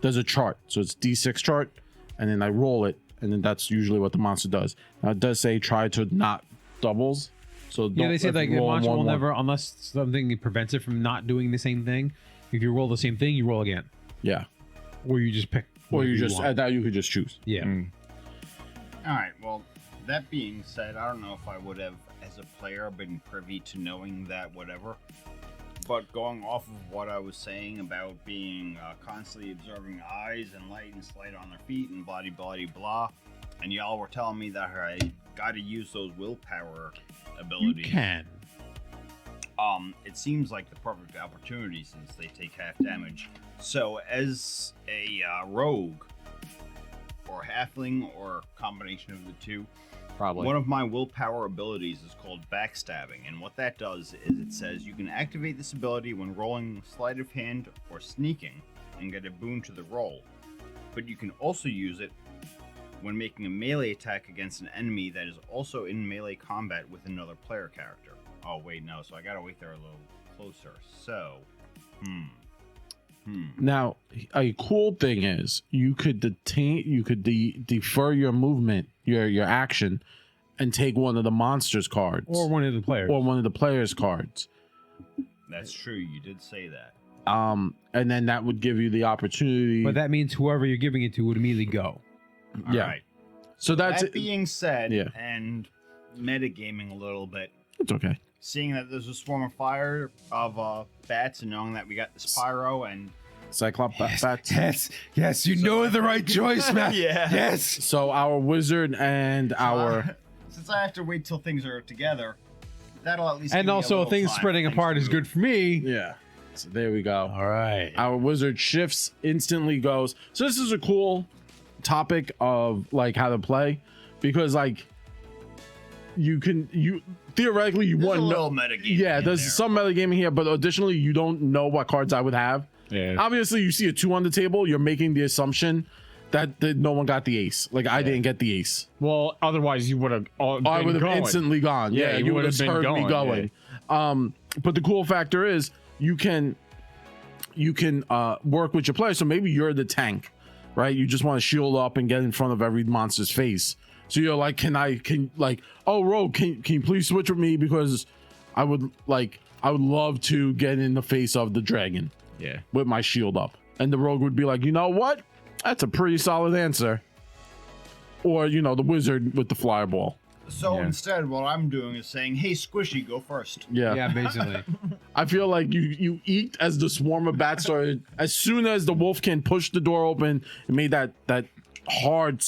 There's a chart. So it's D6 chart, and then I roll it, and then that's usually what the monster does. Now it does say try to not doubles. So Yeah, they say if like you the roll monster will 1-1. never, unless something prevents it from not doing the same thing. If you roll the same thing, you roll again, Yeah. or you just pick. Or whatever you just, want. at that you could just choose. Yeah. All right. Well, that being said, I don't know if I would have, as a player, been privy to knowing that whatever. But going off of what I was saying about being constantly observing eyes and light and slide on their feet and blah blah blah, and y'all were telling me that I got to use those willpower You abilities. can. It seems like the perfect opportunity since they take half damage. So, as a rogue or halfling or combination of the two, probably. one of my willpower abilities is called backstabbing, and what that does is it says you can activate this ability when rolling sleight of hand or sneaking and get a boon to the roll. But you can also use it when making a melee attack against an enemy that is also in melee combat with another player character. Oh wait, no, so I gotta wait there a little closer. So, Now, a cool thing is you could defer your movement, your action, and take one of the monsters cards Or one of the players. or one of the players cards. that's true. You did say that. And then that would give you the opportunity. But that means whoever you're giving it to would immediately go. All Yeah. right. So that's That it. being said, Yeah. and metagaming a little bit, It's okay. seeing that there's a swarm of fire of bats, and knowing that we got this pyro and Cyclops bats. Yes, you know the right choice, man. Yeah. Yes. So our wizard and our since I have to wait till things are together, that'll at least. give And me a also, little things time spreading for apart things is to good for me. yeah. So there we go. All right. Our wizard shifts, instantly goes. So this is a cool topic of like how to play, because like you theoretically you move. want There's a to know. little metagame. Yeah, in there's there. some metagaming here, but additionally you don't know what cards I would have. Yeah. Obviously, you see a 2 on the table, you're making the assumption that no one got the ace. Like I didn't get the ace. Well, otherwise you would have. I would have instantly gone. Yeah, Yeah, you you would have would've been heard me going, going. But the cool factor is you can work with your player. So maybe you're the tank, right? You just want to shield up and get in front of every monster's face. So you're like, oh, Rogue, can you please switch with me, because I would love to get in the face of the dragon Yeah. with my shield up. And the Rogue would be like, you know what? That's a pretty solid answer. Or, the wizard with the fireball. So Yeah. instead, what I'm doing is saying, "Hey, Squishy, go first." Yeah. Yeah, basically. I feel like you eat as the swarm of bats started. As soon as the wolfkin pushed the door open and made that hard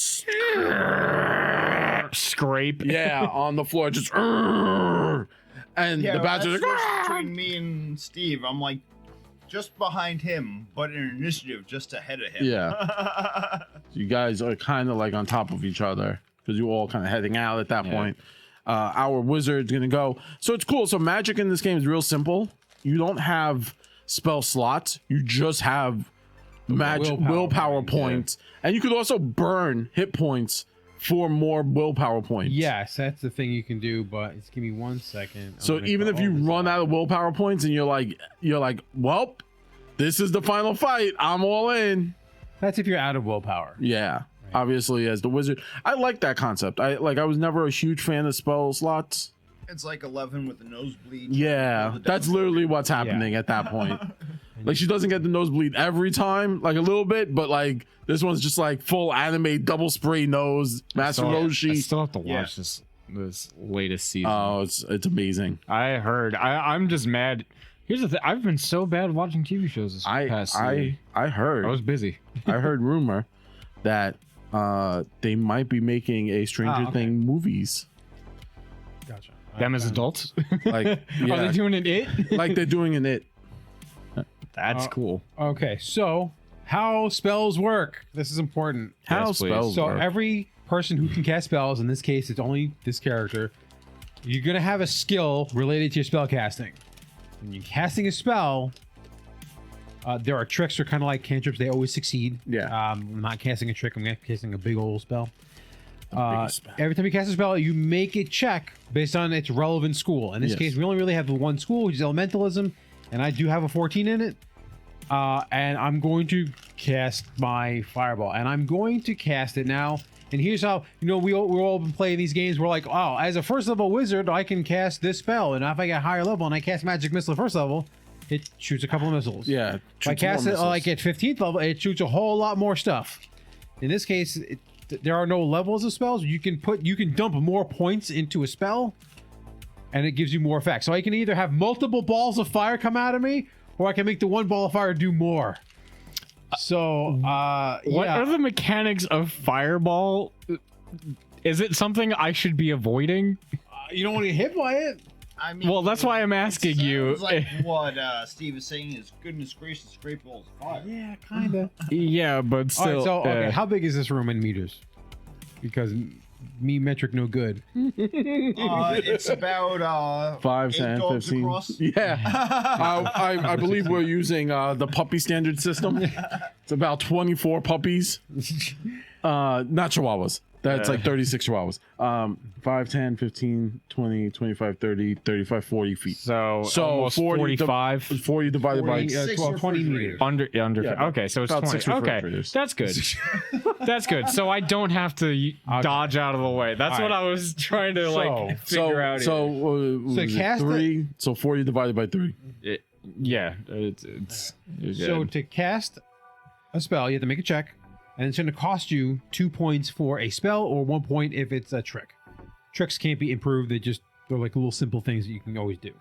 Scrape. yeah on the floor, just and Yeah, the that's badger's the like, difference between me and Steve. I'm like just behind him, but in initiative just ahead of him. Yeah. You guys are kind of like on top of each other because you're all kind of heading out at that point. Our wizard's gonna go. So it's cool. So magic in this game is real simple. You don't have spell slots. You just have magic willpower points, and you could also burn hit points for more willpower points. Yes, that's the thing you can do, but it's give me 1 second. So even if you run out of willpower points and you're like, well, this is the final fight. I'm all in. that's if you're out of willpower. Yeah. Obviously, as the wizard, I like that concept. I was never a huge fan of spell slots. It's like 11 with the nosebleed. Yeah, that's literally what's happening at that point. Like, she doesn't get the nosebleed every time, like a little bit, but like this one's just like full anime double spray nose, Master I Roshi. still have to watch this latest season. Oh, it's amazing. I heard. I'm just mad. Here's the thing. I've been so bad watching TV shows this past year. I heard. I was busy. I heard rumor that they might be making a Stranger Thing movies. Gotcha. Them as adults? Like, Are yeah, they doing it? like they're doing in it. That's cool. Okay, so how spells work? This is important. How Yes, please. spells So work. every person who can cast spells, in this case, it's only this character. You're gonna have a skill related to your spell casting. When you're casting a spell, there are tricks or kind of like cantrips. They always succeed. Yeah. I'm not casting a trick. I'm casting a big old spell. Biggest spell. Every time you cast a spell, you make a check based on its relevant school. In this Yes. case, we only really have the one school, which is elementalism, and I do have a 14 in it. And I'm going to cast my fireball, and I'm going to cast it now. And here's how, we're all been playing these games. We're like, oh, as a first level wizard, I can cast this spell, and if I get higher level and I cast magic missile at first level, it shoots a couple of missiles. Yeah. If I cast it like at 15th level, it shoots a whole lot more stuff. In this case, there are no levels of spells. You can dump more points into a spell, and it gives you more effects. So I can either have multiple balls of fire come out of me, or I can make the one ball of fire do more. So, What are the mechanics of fireball? Is it something I should be avoiding? You don't want to get hit by it. I mean, Well, that's why I'm asking you. sounds like what Steve is saying is goodness gracious, great balls of fire. Yeah, kind of. Yeah, but still. All right, so okay, how big is this room in meters? Because me metric no good. It's about 5, 8 10, dogs 15. across. Yeah. I believe we're using the puppy standard system. It's about 24 puppies. Not chihuahuas. That's like 36 chihuahuas. 5, 10, 15, 20, 25, 30, 35, 40 feet. So almost 40 45. 40 divided by 12, 20 meters. Under. Yeah, Okay, so it's about 20. 6 Okay, refrigerators. that's good. That's good. So I don't have to dodge out of the way. That's All what right. I was trying to like figure out. So, here. so cast it- 3. So 40 divided by 3. Yeah, it's you're So good. to cast a spell, you have to make a check, and it's going to cost you 2 points for a spell, or 1 point if it's a trick. Tricks can't be improved; they're like little simple things that you can always do.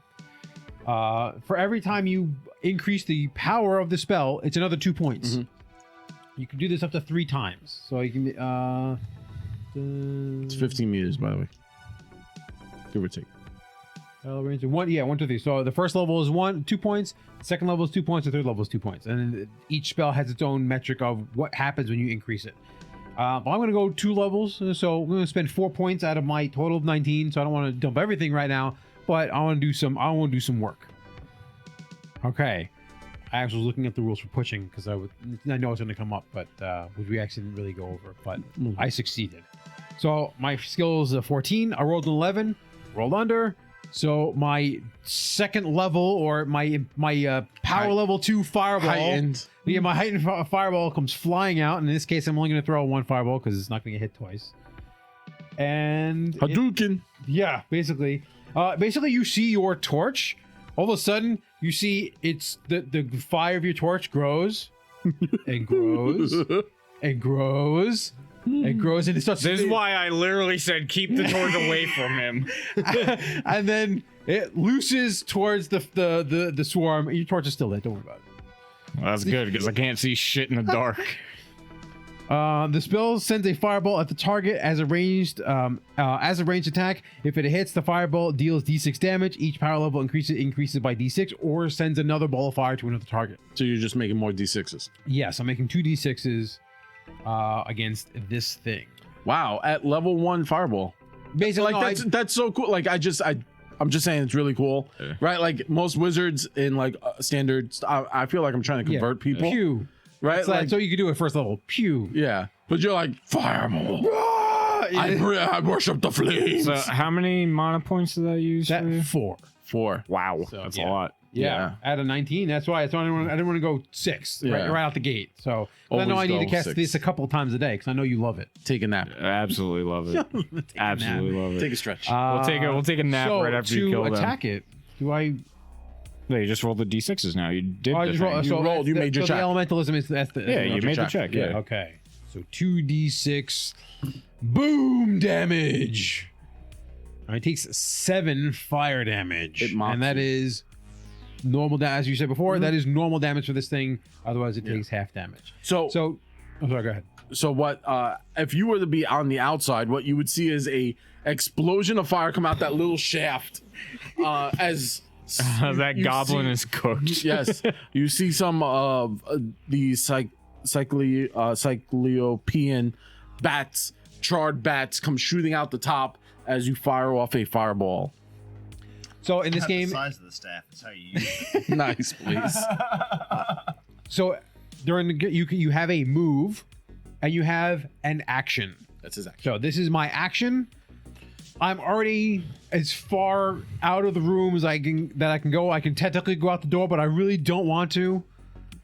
For every time you increase the power of the spell, it's another 2 points. You can do this up to 3 times. So you can. It's 15 meters, by the way. Give or take. Range of 1, 2, 3. So the first level is 2 points. The second level is 2 points. The third level is 2 points. And then each spell has its own metric of what happens when you increase it. I'm going to go 2 levels. So I'm going to spend 4 points out of my total of 19. So I don't want to dump everything right now, but I want to do some. I want to do some work. Okay. I actually was looking at the rules for pushing because I know it's going to come up, but which we actually didn't really go over. But I succeeded. So my skill is a 14. I rolled an 11. Rolled under. So my second level, or my power level 2 fireball, Heightened. yeah, my heightened fireball comes flying out. In this case, I'm only going to throw 1 fireball because it's not going to get hit twice. And Hadouken. yeah, basically, you see your torch. All of a sudden, you see it's the fire of your torch grows and grows and grows. It grows and it starts. This is why I literally said keep the torch away from him. And then it looses towards the swarm. Your torch is still lit. Don't worry about it. Well, that's good because I can't see shit in the dark. The spell sends a fireball at the target as a ranged attack. If it hits, the fireball deals d6 damage. Each power level increases by d6 or sends another ball of fire to another target. So you're just making more d6s. Yes, I'm making 2 d6s against this thing. Wow, at level 1 fireball. Basically, Like that's so cool. Like I'm just saying it's really cool, right? Like most wizards in like standard, I feel like I'm trying to convert people, Pew. right? So, so you can do it first level. Pew. Yeah, but you're like fireball. I worship the flames. So how many mana points did that use? That for you? 4. 4. Wow, So, that's yeah. a lot. Yeah, out of 19. That's why I didn't want to go 6 right out the gate. So I know I Always need to go cast 6. this a couple of times a day because I know you love it. Take a nap. I absolutely love it. Absolutely love it. Take a stretch. We'll take a nap so right after to you kill them. attack it, do I? No, you just rolled the d6s now. You did. I the just roll, thing. so rolled, you the- made your so check. the elementalism is that's the Yeah, you made the check. check. Yeah. Yeah. Okay, so 2d6 boom damage. It takes 7 fire damage, It mocks and that you. is normal. As you said before, that is normal damage for this thing. Otherwise, it takes half damage. So I'm sorry. Go ahead. So what if you were to be on the outside, what you would see is a explosion of fire come out that little shaft as That you goblin see- is cooked. yes, you see some of the cyclopean bats, charred bats come shooting out the top as you fire off a fireball. So in this The game, size of the staff is how you use it. Nice, please. so during the you have a move, and you have an action. That's his action. So this is my action. I'm already as far out of the room as I can go. I can technically go out the door, but I really don't want to.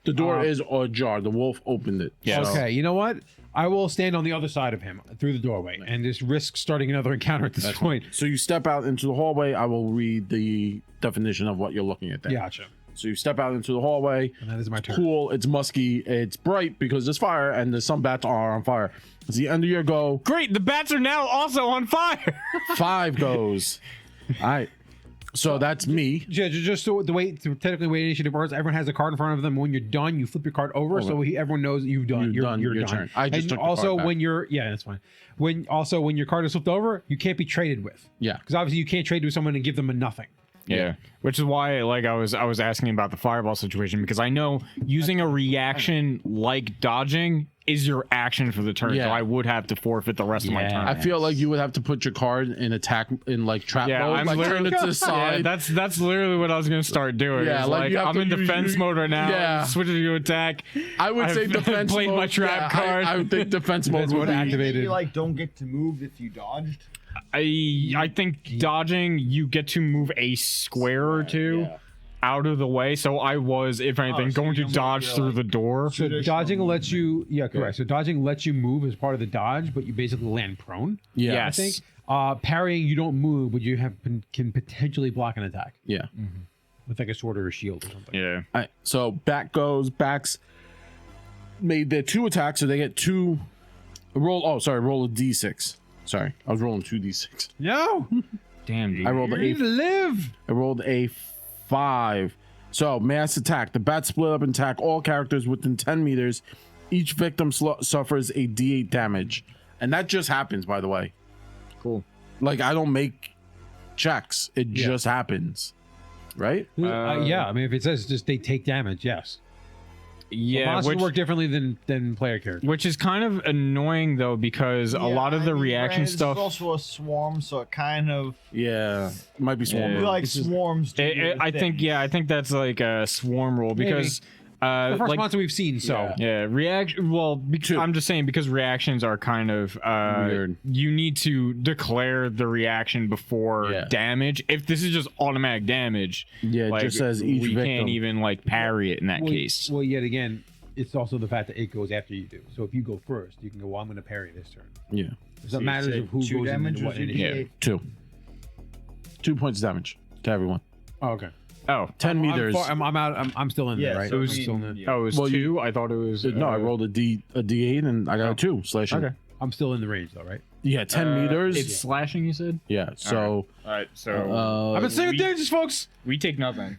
The door is ajar. The wolf opened it. Yes. So- Okay, you know what? I will stand on the other side of him through the doorway and just risk starting another encounter at this point. So you step out into the hallway. I will read the definition of what you're looking at there. Gotcha. So you step out into the hallway. And that is my turn. Cool. It's musky. It's bright because there's fire, and there's some bats are on fire. It's the end of your go. Great, the bats are now also on fire. 5 goes. All right. So that's me. Just so technically the way initiative works, everyone has a card in front of them. When you're done, you flip your card over, so everyone knows that you've done. You're done. You're Your done. turn. I just and took the also card back. when you're that's fine. When your card is flipped over, you can't be traded with. Yeah. Because obviously you can't trade with someone and give them a nothing. Yeah, which is why like I was asking about the fireball situation because I know using a reaction like dodging is your action for the turn, Yeah. so I would have to forfeit the rest of my turn. I feel like you would have to put your card in attack in like trap Yeah, mode. I'm Like turn literally it to the side. Yeah, that's literally what I was gonna start doing. Yeah, Yeah, like, like you have I'm to in use- defense mode right now. Yeah. Switching to attack. I would say I've defense played mode. my trap card. I would think defense mode Defense would mode be activated. You like don't get to move if you dodged. I think dodging you get to move a square or two out of the way. So I was, if anything, so going to you don't dodge feel through like- the door. So Traditional dodging lets movement. you correct. So dodging lets you move as part of the dodge, but you basically land prone. Yeah. Yes. I think. Parrying, you don't move, but you can potentially block an attack Yeah. with like a sword or a shield or something. Yeah. All right. So back goes. Backs made their 2 attacks, so they get 2. Roll a d6. Sorry, I was rolling 2d6. No, Damn, dude. I rolled you an need to 8. live. I rolled a 5. So mass attack. The bats split up and attack all characters within 10 meters. Each victim suffers a d8 damage, and that just happens. By the way, Cool. like I don't make checks. It just happens, right? Yeah, I mean, if it says just they take damage, yes. Yeah, Monsters work differently than player characters. which is kind of annoying though because a lot of the reaction stuff. It's also a swarm, so it kind of Yeah, it might be swarm. Yeah. you like It's just- swarms. Do your I think thing. I think that's like a swarm rule because The first like monster we've seen, so Yeah. yeah, reaction. Well, because, I'm just saying because reactions are kind of Weird. You need to declare the reaction before Yeah. damage. If this is just automatic damage, Yeah, it like, just says each we victim. can't even like parry it in that well, case. Well, yet again, it's also the fact that it goes after you do. So if you go first, you can go. Well, I'm going to parry this turn. Yeah, So it matters of who 2 goes damage into what or 2 initiative. yeah, 2 points damage to everyone. Oh, okay. Oh, 10 meters. I'm out. I'm still in there, right? so It I was mean, still in there. yeah. oh, it was Well, 2. I thought it was No, I rolled a d8 and I got a 2 slashing. Okay. I'm still in the range, though, right? Yeah, 10 meters. It's slashing. You said. Yeah. So All right. So I've been saying we- dangerous, folks. we take nothing.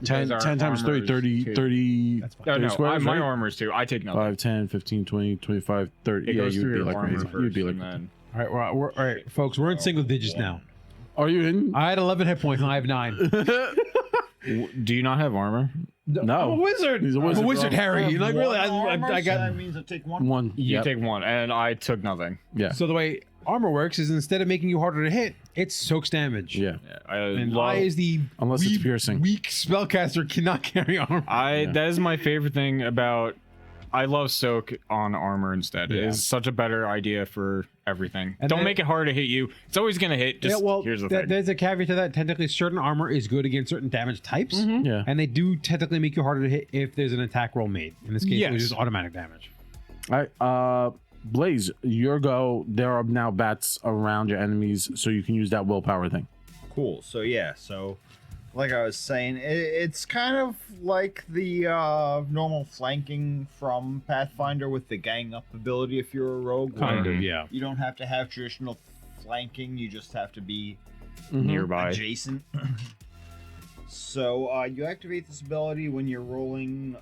10 Our 10 times 3, armor's 30, two. 30, That's fine. 30 No, squares, my right? armor's 2. I take nothing. 5, 10, 15, 20, 25, 30. It Yeah, goes you'd through be your like armor crazy. first, You'd be like, and then All right, all right, folks. We're in single digits now. are you in? I had 11 hit points and I have 9. do you not have armor? No. I'm a wizard. He's a I'm wizard, a wizard, bro. Harry. Like really, Armor, I so got. that means I take one. One. You Yep. take 1, and I took nothing. Yeah. So the way armor works is instead of making you harder to hit, it soaks damage. Yeah. Yeah, I And love. I, as the Unless it's piercing. weak spellcaster, cannot carry armor. That is my favorite thing about. I love soak on armor instead. It Yeah. is such a better idea for everything. And Don't then- make it hard to hit you. It's always gonna hit. Just Yeah, well, here's the thing. there's a caveat to that. Technically, certain armor is good against certain damage types, Yeah. and they do technically make you harder to hit if there's an attack roll made. In this case, it was Yes. just automatic damage. All right. Blaze, your go. There are now bats around your enemies, so you can use that willpower thing. Cool. So yeah. So, like I was saying, it's kind of like the normal flanking from Pathfinder with the gang up ability. If you're a rogue, Kind where of, yeah. you don't have to have traditional flanking. You just have to be Nearby. adjacent. So you activate this ability when you're rolling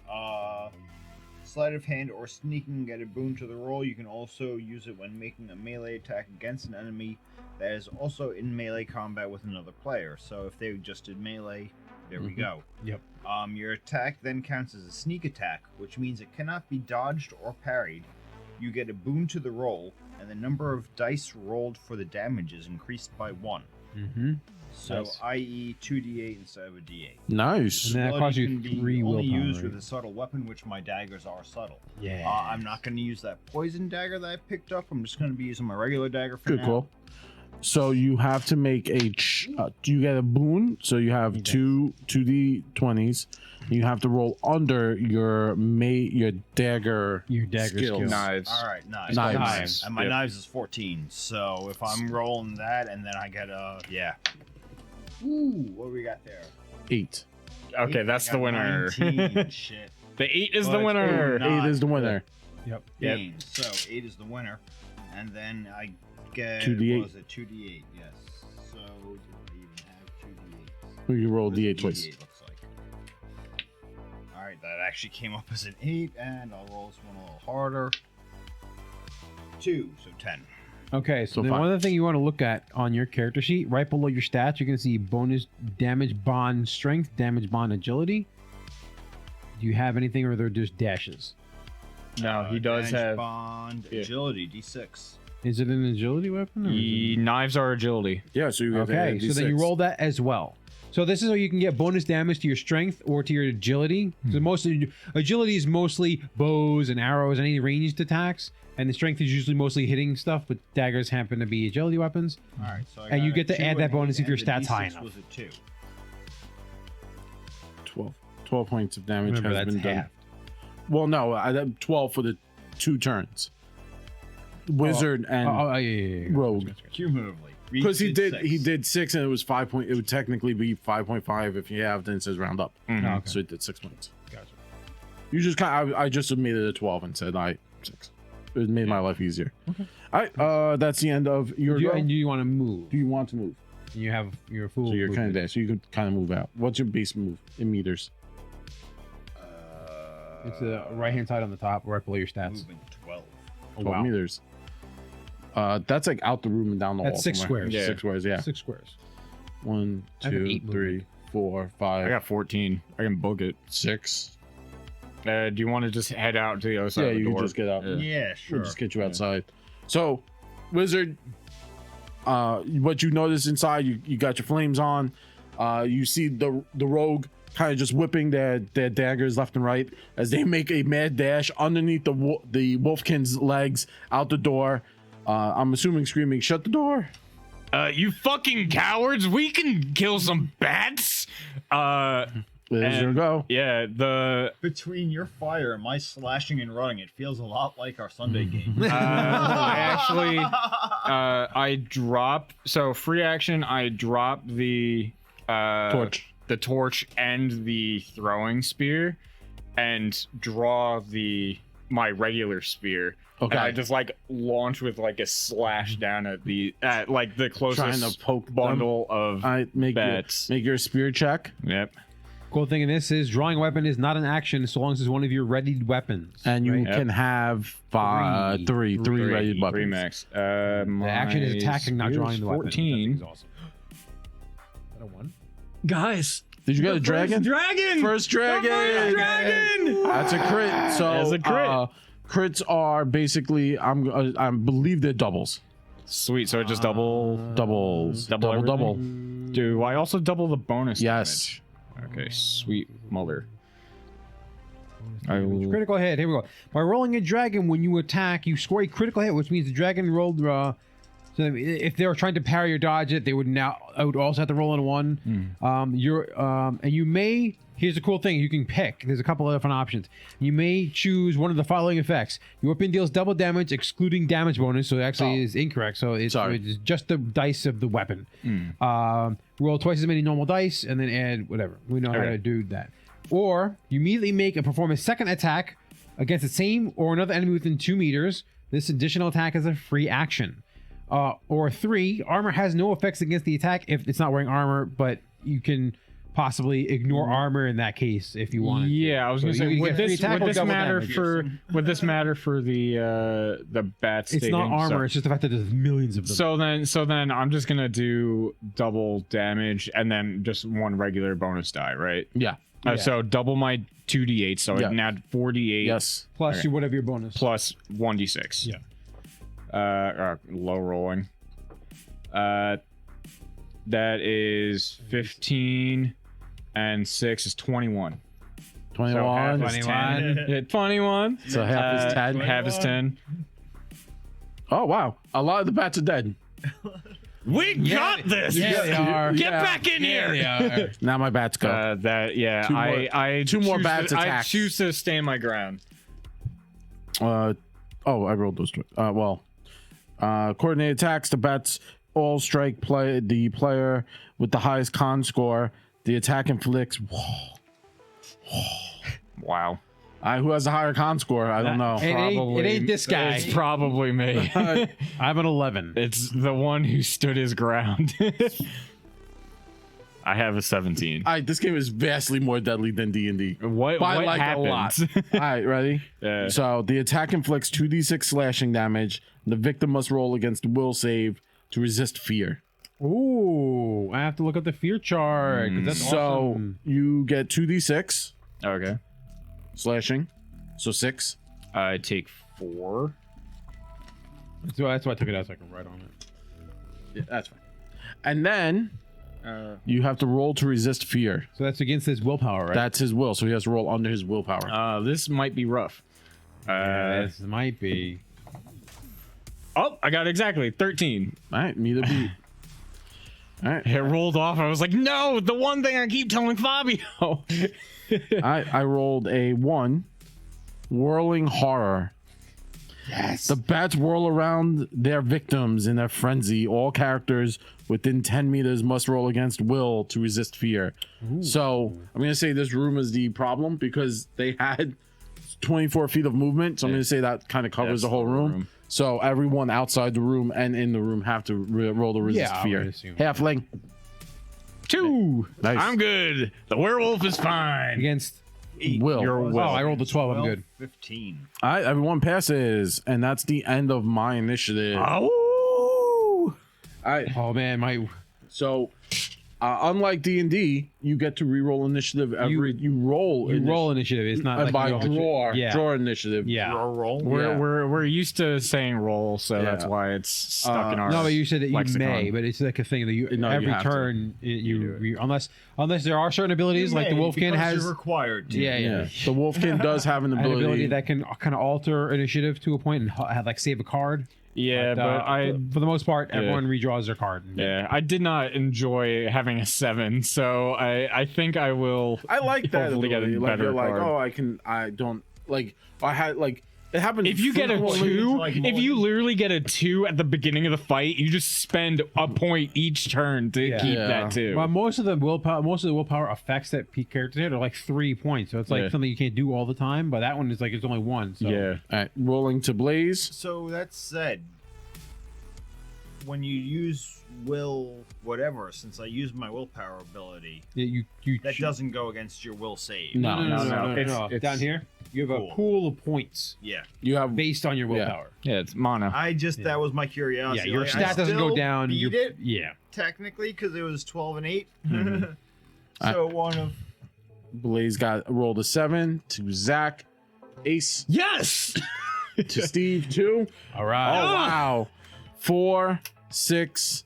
sleight of hand or sneaking and get a boon to the roll. You can also use it when making a melee attack against an enemy that is also in melee combat with another player. So if they just did melee, there we go. Yep. Your attack then counts as a sneak attack, which means it cannot be dodged or parried. You get a boon to the roll, and the number of dice rolled for the damage is increased by 1. Mm-hmm. So, Nice. i.e., 2d8 instead of a d8. Nice. And then that Ability costs you can be 3 only willpower. used right? with a subtle weapon, which my daggers are subtle. Yeah. I'm not going to use that poison dagger that I picked up. I'm just going to be using my regular dagger for Good now. call. So you have to make you get a boon. So you have Okay. two 2d20s. You have to roll under your dagger. Your dagger skills. Knives. All right, nice. Knives. And my Yep. knives is 14. So if I'm rolling that, and then I get yeah. Ooh, what do we got there? 8. Okay, Eight, that's I the got winner. 19. Shit. The 8 is But the winner. ooh, no. 8 is the winner. Yep. Yep. Games. So 8 is the winner, and then I get 2d8. What was it? 2d8. Yes. So do I even have 2d8? You roll What does d8 twice. D8 looks like. All right, that actually came up as an 8, and I'll roll this one a little harder. 2, so 10. Okay, so So then fine. one other thing you want to look at on your character sheet, right below your stats, you're going to see bonus damage bond strength, damage bond agility. Do you have anything, or are there just dashes? No, he does Damage have. bond Yeah. agility D6. Is it an agility weapon? Or is The knives are agility. Yeah, so you it... get Okay, so then you roll that as well. So this is how you can get bonus damage to your strength or to your agility. So mostly agility is mostly bows and arrows and any ranged attacks, and the strength is usually mostly hitting stuff. But daggers happen to be agility weapons. All right, so I And you got get to a 2 add that and bonus if and your the stat's high D6 enough. Was a 2. 12 points of damage Remember, has that's been done. half. Well, no, I had 12 for the 2 turns. Wizard and Oh, yeah. rogue. Cumulatively. Because he did 6. 6 and it was 5 point. It would technically be 5.5 if you have. Then it says round up. Mhm. Oh, okay. So it did 6 points. Gotcha. You just I just made it a 12 and said 6. It made my life easier. Okay. All right. That's the end of your go. And do you want to move? Do you want to move? You have your full. So you're kind of movement. there. So you can kind of move out. What's your base move in meters? It's the right hand side on the top, right below your stats. Movement 12. 12 meters. That's like out the room and down the hall. That's 6 somewhere. squares. Yeah. 6 squares. Yeah. 6 squares. 1, I have an 2, 8 3, movement. 4, 5, I got 14. I can book it. 6. Do you want to just head out to the other side Yeah, of the you door? can just get out. Yeah. Yeah, sure. We'll just get you outside. So, wizard, what you notice inside, you got your flames on. You see the rogue kind of just whipping their daggers left and right as they make a mad dash underneath the wolfkin's legs out the door. I'm assuming screaming, "Shut the door!" You fucking cowards! We can kill some bats. There's your And- go. Yeah. The Between your fire and my slashing and running, it feels a lot like our Sunday game. I actually I drop free action. I drop the Torch. the torch and the throwing spear, and draw my regular spear. Okay. And I just like launch with like a slash down at the closest Trying to poke them. bundle of I make bats. your spear check. Yep. Cool thing in this is drawing a weapon is not an action so long as it's one of your readied weapons. And you right? can have three ready weapons. 3 max. The action is attacking, not drawing the weapon. 14. Is awesome. Is that a 1? Guys, Did you get a dragon? Dragon. First dragon. Dragon. That's a crit. So That's a crit. crits are basically I believe they're doubles. Sweet. So it just double. Doubles. Double Double. everything? Do I also double the bonus? Yes. damage? Okay. Sweet mother. Critical hit. Here we go. By rolling a dragon when you attack, you score a critical hit, which means the dragon rolled. So if they were trying to parry or dodge it, they would also have to roll on a 1. And you may. Here's the cool thing: you can pick. There's a couple of different options. You may choose one of the following effects: your weapon deals double damage, excluding damage bonus. So it actually is incorrect. So it's just the dice of the weapon. Roll twice as many normal dice, and then add whatever. We know how to do that. Or you immediately perform a second attack against the same or another enemy within 2 meters. This additional attack is a free action. Or 3, armor has no effects against the attack if it's not wearing armor, but you can possibly ignore armor in that case if you want. Yeah, I was gonna say, would this matter damage. for the bat It's stating? not armor. So, It's just the fact that there's millions of them. so then I'm just gonna do double damage and then just 1 regular bonus die, right? Yeah. So double my 2d8, so Yeah. I now 4d8 Yes. Plus whatever your bonus. plus 1d6. Yeah. Low rolling. That is 15 and 6 is 21. 21. So half is 10. 21. So half is 10. Half is 10. Oh wow! A lot of the bats are dead. We got this. Yeah, they are. Get back in here. Now my bats go. Two more choose bats I attack. choose to stand my ground. I rolled those. Coordinated attacks. The bats all strike the player with the highest con score. The attack inflicts. Wow. Who has a higher con score? I don't know. It ain't this guy. It's probably me. I have an 11. It's the one who stood his ground. I have a 17. This game is vastly more deadly than D&D. What A lot. happens? All right, ready? Yeah. So the attack inflicts 2d6 slashing damage. The victim must roll against the will save to resist fear. Ooh, I have to look at the fear chart. 'Cause that's So awesome. you get 2d6 Okay. slashing. So 6. I take 4. So that's why I took it out so I can write on it. Yeah, that's fine. And then you have to roll to resist fear. So that's against his willpower, right? That's his will. So he has to roll under his willpower. This might be rough. This might be. Oh, I got exactly 13. All right, meet a beat. All right. It rolled off. I was like, no, the one thing I keep telling Fabio. I rolled a 1. Whirling horror. Yes. The bats whirl around their victims in a frenzy. All characters within 10 meters must roll against will to resist fear. So I'm going to say this room is the problem because they had 24 feet of movement. So I'm going to say that kind of covers the whole room. So everyone outside the room and in the room have to roll to resist I fear. would assume. Halfling. 2. Nice. I'm good. The werewolf is fine. Against. Will. Your will. Oh, I rolled a 12. I'm good. 15. All right, everyone passes. And that's the end of my initiative. Oh. All right. Oh man, So, unlike D&D, you get to re-roll initiative every. You roll initiative. It's not like by you draw. Yeah. Draw initiative. Yeah. Roll. Yeah. We're used to saying roll, so that's why it's stuck in our. No, but you said that you lexicon. may, but it's like a thing that you No, you every have to. turn you unless there are certain abilities like the May, Wolfkin because has. You're required to. Yeah. The Wolfkin does have an An ability. ability that can kind of alter initiative to a point and have like save a card. Yeah, but for the most part, everyone redraws their card. Yeah, I did not enjoy having a 7, so I think I will. I like that hopefully get a ability. Like better you're like, card. I don't like. I had like it happened. If you get a frequently. 2, like if you literally get a 2 at the beginning of the fight, you just spend a point each turn to keep Yeah. that 2. But most of the willpower effects that peak characters hit are like 3 points, so it's like something you can't do all the time. But that one is like it's only 1. So. Yeah. All right, rolling to blaze. So that said, when you use will whatever, since I used my willpower ability, You that doesn't go against your will save. No. It's- Down here, you have Cool. a pool of points Yeah. You have based on your willpower. Yeah, it's mana. I just that was my curiosity. Yeah, your Like, I stat doesn't go still down. Beat it Yeah. technically because it was 12 and 8. Mm-hmm. So one of Blaze rolled a 7 to Zach, Ace Yes. to Steve 2. All Oh right. wow, 4, 6,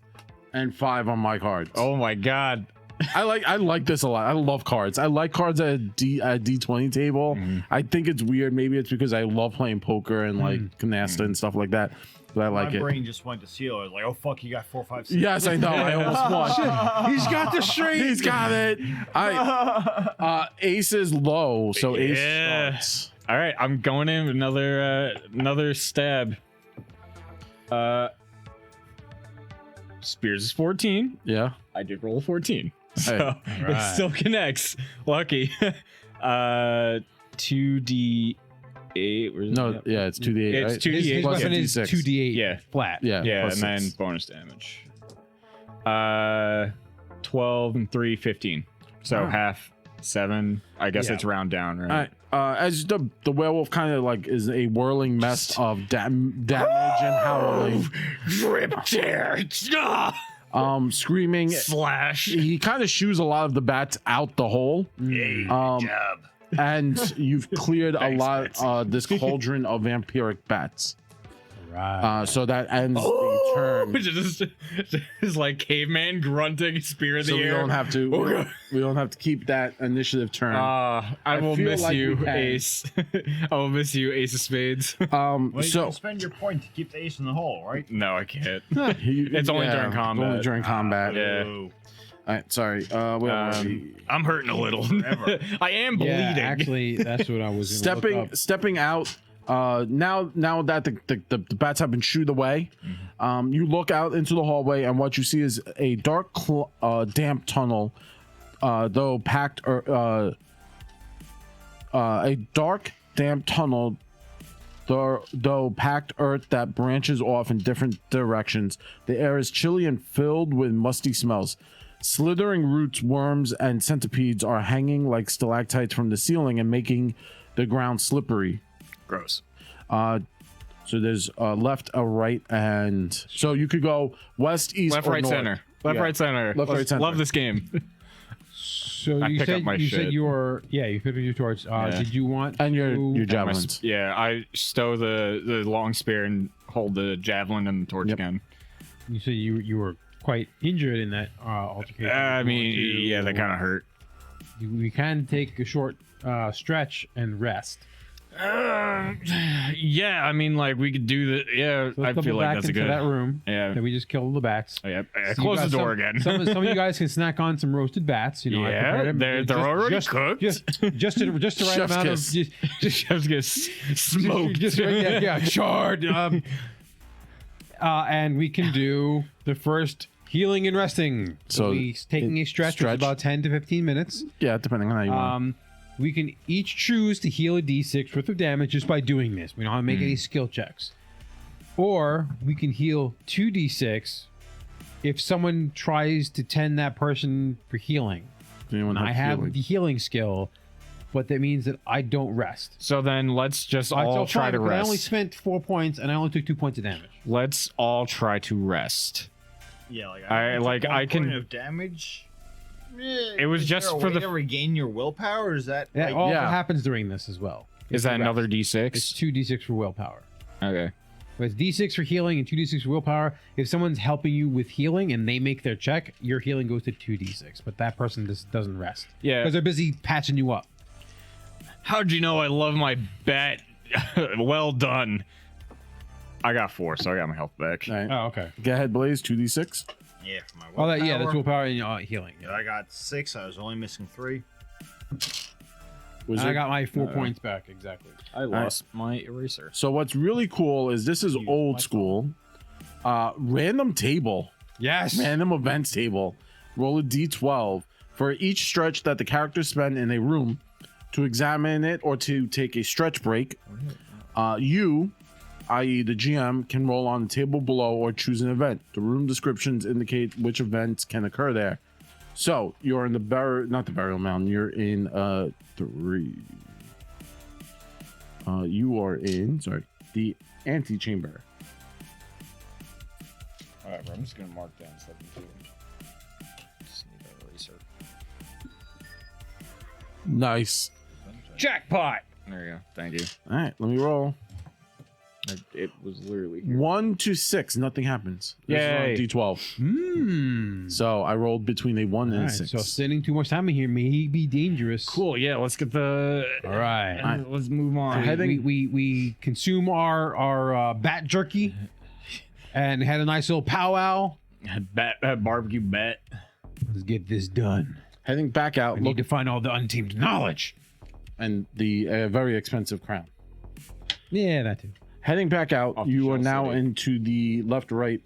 and 5 on my cards. Oh my god. I like this a lot. I love cards. I like cards at a D20 table. I think it's weird. Maybe it's because I love playing poker and like canasta and stuff like that. But I like my it. brain just went to seal. I was like, oh fuck, you got 4, 5, 6. Yes, I know. I almost won. He's got the straight. He's got it. Ace is low, so Ace Yeah. starts. All right, I'm going in with another stab. Spears is 14. Yeah. I did roll a 14. So Right. Right. it still connects. Lucky. 2d8. Where's No, it? yeah, it's 2d8. It's right? 2d8. His Plus weapon a is D6. 2d8 Yeah. flat. Yeah, Yeah, and plus then 6. bonus damage. 12 and 3, 15. So Oh. half 7. I guess Yeah. it's round down, right? All right. As the werewolf kind of like is a whirling mess of damage and howling, Rip tear. screaming. Slash. He kind of shoos a lot of the bats out the hole. Job. And you've cleared a Thanks, lot Betsy. this cauldron of vampiric bats. Right. So that ends the turn. Just like caveman grunting, spear in So the we air. don't have to. We don't have to keep that initiative turn. I will feel miss like you, we can. Ace. I will miss you, Ace of Spades. Well, you So can spend your point to keep the ace in the hole, right? No, I can't. it's only during combat. Only during combat. Yeah. Oh. All right, sorry. Where were we? I'm hurting a little. Forever. I am yeah, bleeding. actually, that's what I was gonna look up. Stepping out. Now that the bats have been shooed away, you look out into the hallway, and what you see is a dark, damp tunnel, though packed. A dark, damp tunnel, though packed earth that branches off in different directions. The air is chilly and filled with musty smells. Slithering roots, worms, and centipedes are hanging like stalactites from the ceiling and making the ground slippery. Gross. So there's left, a right, and so you could go west, east, Left, or right, north. center. Left, Yeah. right, center. Left, right, center. Love this game. So I you pick said up my you shit. said you were you picked up your torch. Did you want And your to- javelins. Yeah, I stow the long spear and hold the javelin and the torch Yep. again. You said you were quite injured in that altercation. I You mean, want to- yeah, that kind of hurt. We can take a short stretch and rest. Yeah, I mean, like we could do the. Yeah, So I let's feel double like back that's a into good. that room Yeah. that we just killed the bats. Oh, yeah. So you Close the guys- door some- again. Some of you guys can snack on some roasted bats. You know, I Yeah, prepared them. they're already cooked. Just the right Chef's amount kiss. of just I was gonna smoke. just right, yeah, charred. And we can do the first healing and resting. So we taking a stretch, which is stretch. about 10 to 15 minutes. Yeah, depending on how you want. We can each choose to heal a d6 worth of damage just by doing this. We don't have to make any skill checks. Or we can heal 2d6 if someone tries to tend that person for healing. Do anyone And I have healing? the healing skill, but that means that I don't rest. So then let's just All right, all so try fine, to because I only rest. spent 4 points and I only took 2 points of damage. Let's all try to rest. Yeah, like I- took like, one I can- point of damage. It was Is just there a for way the- to regain your willpower. Or is that That like, also yeah. happens during this as well. Is that another It's D6? 2d6 for willpower. Okay. But it's d6 for healing and 2d6 for willpower. If someone's helping you with healing and they make their check, your healing goes to 2d6. But that person just doesn't rest. Yeah. Because they're busy patching you up. How'd you know I love my bat? Well done. I got 4, so I got my health back. All right. Oh, okay. Go ahead, Blaze. 2d6. yeah, for my Oh, willpower. that's willpower and healing. Yeah, I got 6. I was only missing 3. Was I it- got my 4 points back, exactly. I lost my eraser. So what's really cool is this is old school. Random table. Yes! Random events table. Roll a d12 for each stretch that the characters spend in a room to examine it or to take a stretch break. You i.e. the GM, can roll on the table below or choose an event. The room descriptions indicate which events can occur there. So you're in the not the burial mound. You're in 3. You are in the antechamber. Whatever. I'm just gonna mark down 72. Just need an eraser. Nice. Jackpot. There you go. Thank you. All right, let me roll. It was literally here. 1 to 6, nothing happens. This is on Yay. D12. So I rolled between a 1 and a Alright, 6. so spending too much time in here may be dangerous. Cool. Yeah. Let's get the. All right. Let's move on. We consume our bat jerky and had a nice little powwow. Barbecue bet. Let's get this done. Heading back out, I need to find all the untamed knowledge. and the very expensive crown. Yeah, that too. Heading back out, Off you are Shell now City. into the left right.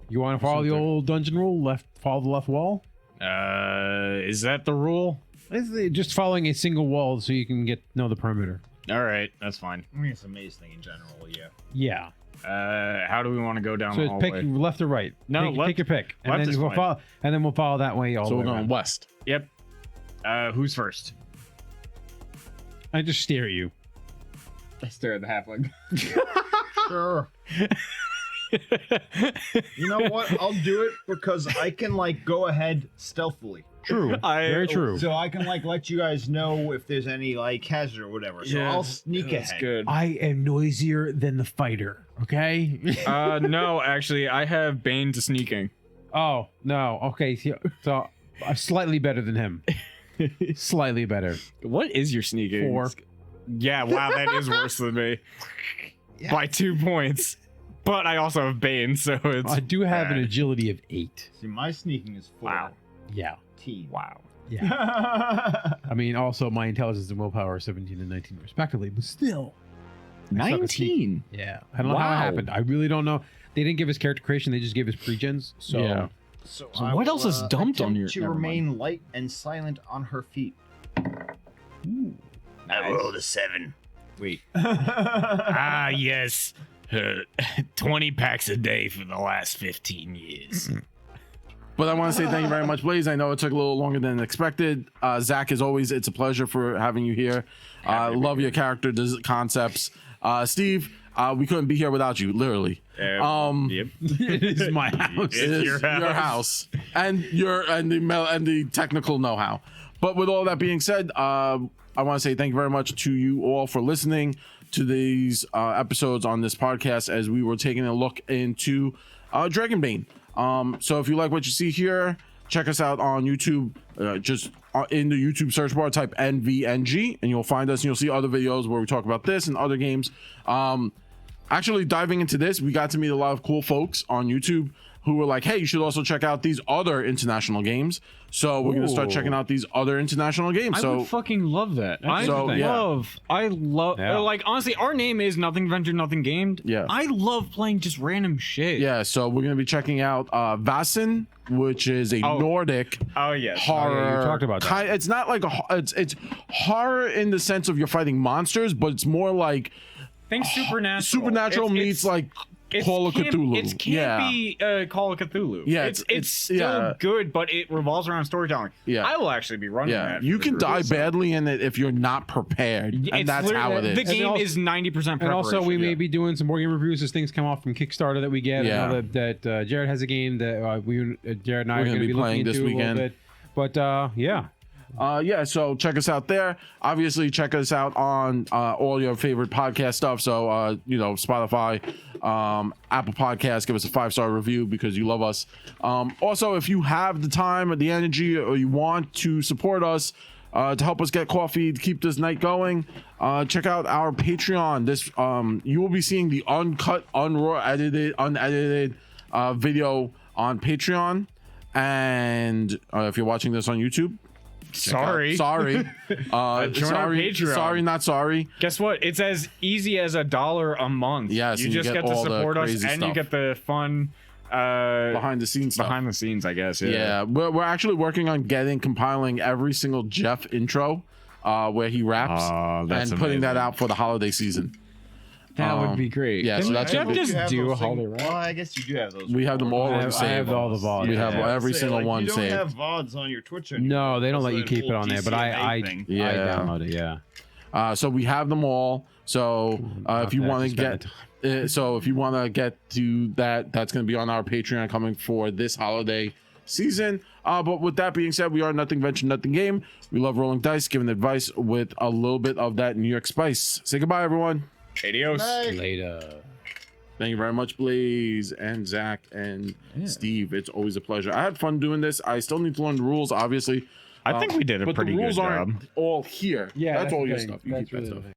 You want to follow the old dungeon rule? Follow the left wall? Is that the rule? It's just following a single wall so you can know the perimeter. All right, that's fine. I mean, it's a maze thing in general, yeah. Yeah. How do we want to go down So the it's pick hallway? left or right. No, pick, left- pick your pick, and left then is we'll fine. follow. And then we'll follow that way all So the we're way going around. west. Yep. Who's first? I just stare at you. I stare at the halfling. Sure. You know what? I'll do it because I can go ahead stealthily. True. Very true. So I can let you guys know if there's any hazard or whatever. So I'll sneak That's ahead. good. I am noisier than the fighter. Okay. No, actually, I have Bane to sneaking. Oh no. Okay. So slightly better than him. Slightly better. What is your sneaking? 4. Yeah, wow, that is worse than me. By 2 points. But I also have Bane, so it's. I do have an bad. agility of 8. See, my sneaking is 4. Wow. Yeah. Wow. Yeah. I mean, also my intelligence and willpower are 17 and 19 respectively, but still. I suck at sneak. 19. Yeah. I don't know how it Wow. happened. I really don't know. They didn't give us character creation. They just gave us pre-gens. So Yeah. So So what else is dumped on your- To never remain light and silent on her feet. I rolled a 7. Wait. Ah, yes. 20 packs a day for the last 15 years. But I want to say thank you very much, Blaze. I know it took a little longer than expected. Zach, as always, it's a pleasure for having you here. Love your character concepts. Steve, we couldn't be here without you, literally. Yep. it is my house. It is your house and the technical know-how. But with all that being said, I want to say thank you very much to you all for listening to these episodes on this podcast as we were taking a look into DragonBane. So if you like what you see here, check us out on YouTube. Just in the YouTube search bar, type NVNG, and you'll find us. And you'll see other videos where we talk about this and other games. Actually, diving into this, we got to meet a lot of cool folks on YouTube who were like, hey, you should also check out these other international games. So we're going to start Ooh. checking out these other international games. I So would fucking love that. I So, yeah. love, Yeah. like, honestly, our name is Nothing Ventured, Nothing Gamed. Yeah. I love playing just random shit. yeah, so we're going to be checking out Vaesen, which is a Oh. Nordic Oh, yes. horror. you talked about that. It's not like it's horror in the sense of you're fighting monsters, but it's more like Think supernatural. supernatural meets like Call of Cthulhu. It's campy Call of Cthulhu. Yeah, it's it's- still yeah. good, but it revolves around storytelling. Yeah. I will actually be running Yeah, that. you for can the die group, so- badly in it if you're not prepared, and It's that's how it literally- is. The game also- is 90% And preparation. also, we may yeah. be doing some more game reviews as things come off from Kickstarter that we get. Yeah. I know that Jared has a game that Jared and I We're are gonna going to be be playing looking this into a little weekend. bit. But yeah, Yeah, so check us out there. Obviously, check us out on all your favorite podcast stuff. So, Spotify, Apple Podcasts, give us a 5-star review because you love us. Also, if you have the time or the energy or you want to support us to help us get coffee to keep this night going, check out our Patreon. This you will be seeing the uncut, unedited video on Patreon. And if you're watching this on YouTube, Sorry. sorry. Join our Patreon. Sorry, not sorry. Guess what? It's as easy as $1 a month. Yes, you and you just get get to all the support us, crazy and you stuff. get the fun Behind the scenes stuff. behind the scenes, I guess. Yeah, we're actually working on compiling every single Jeff intro where he raps Oh, that's and putting that amazing. out for the holiday season. That would be great. yeah, so Can that's Jeff what- just You have do a those holiday things- wrap? Well, I guess you do have those. We have them all I already have saved. all the VODs. We have I would every say, single like, one you don't saved. have VODs on your Twitch anymore. No, they don't let you That's the keep it whole on there, but I thing. Yeah. download it. Yeah. So we have them all. So if you want to get, so if you want to get to that, that's going to be on our Patreon coming for this holiday season. But with that being said, we are Nothing Venture, Nothing Game. We love rolling dice, giving advice with a little bit of that New York spice. Say goodbye, everyone. Adios. Later. Thank you very much, Blaze and Zach and Steve. It's always a pleasure. I had fun doing this. I still need to learn the rules, obviously. I think we did a but pretty the rules good aren't job. all here. Yeah, that's all the your thing. stuff. You That's keep that really the stuff. thing.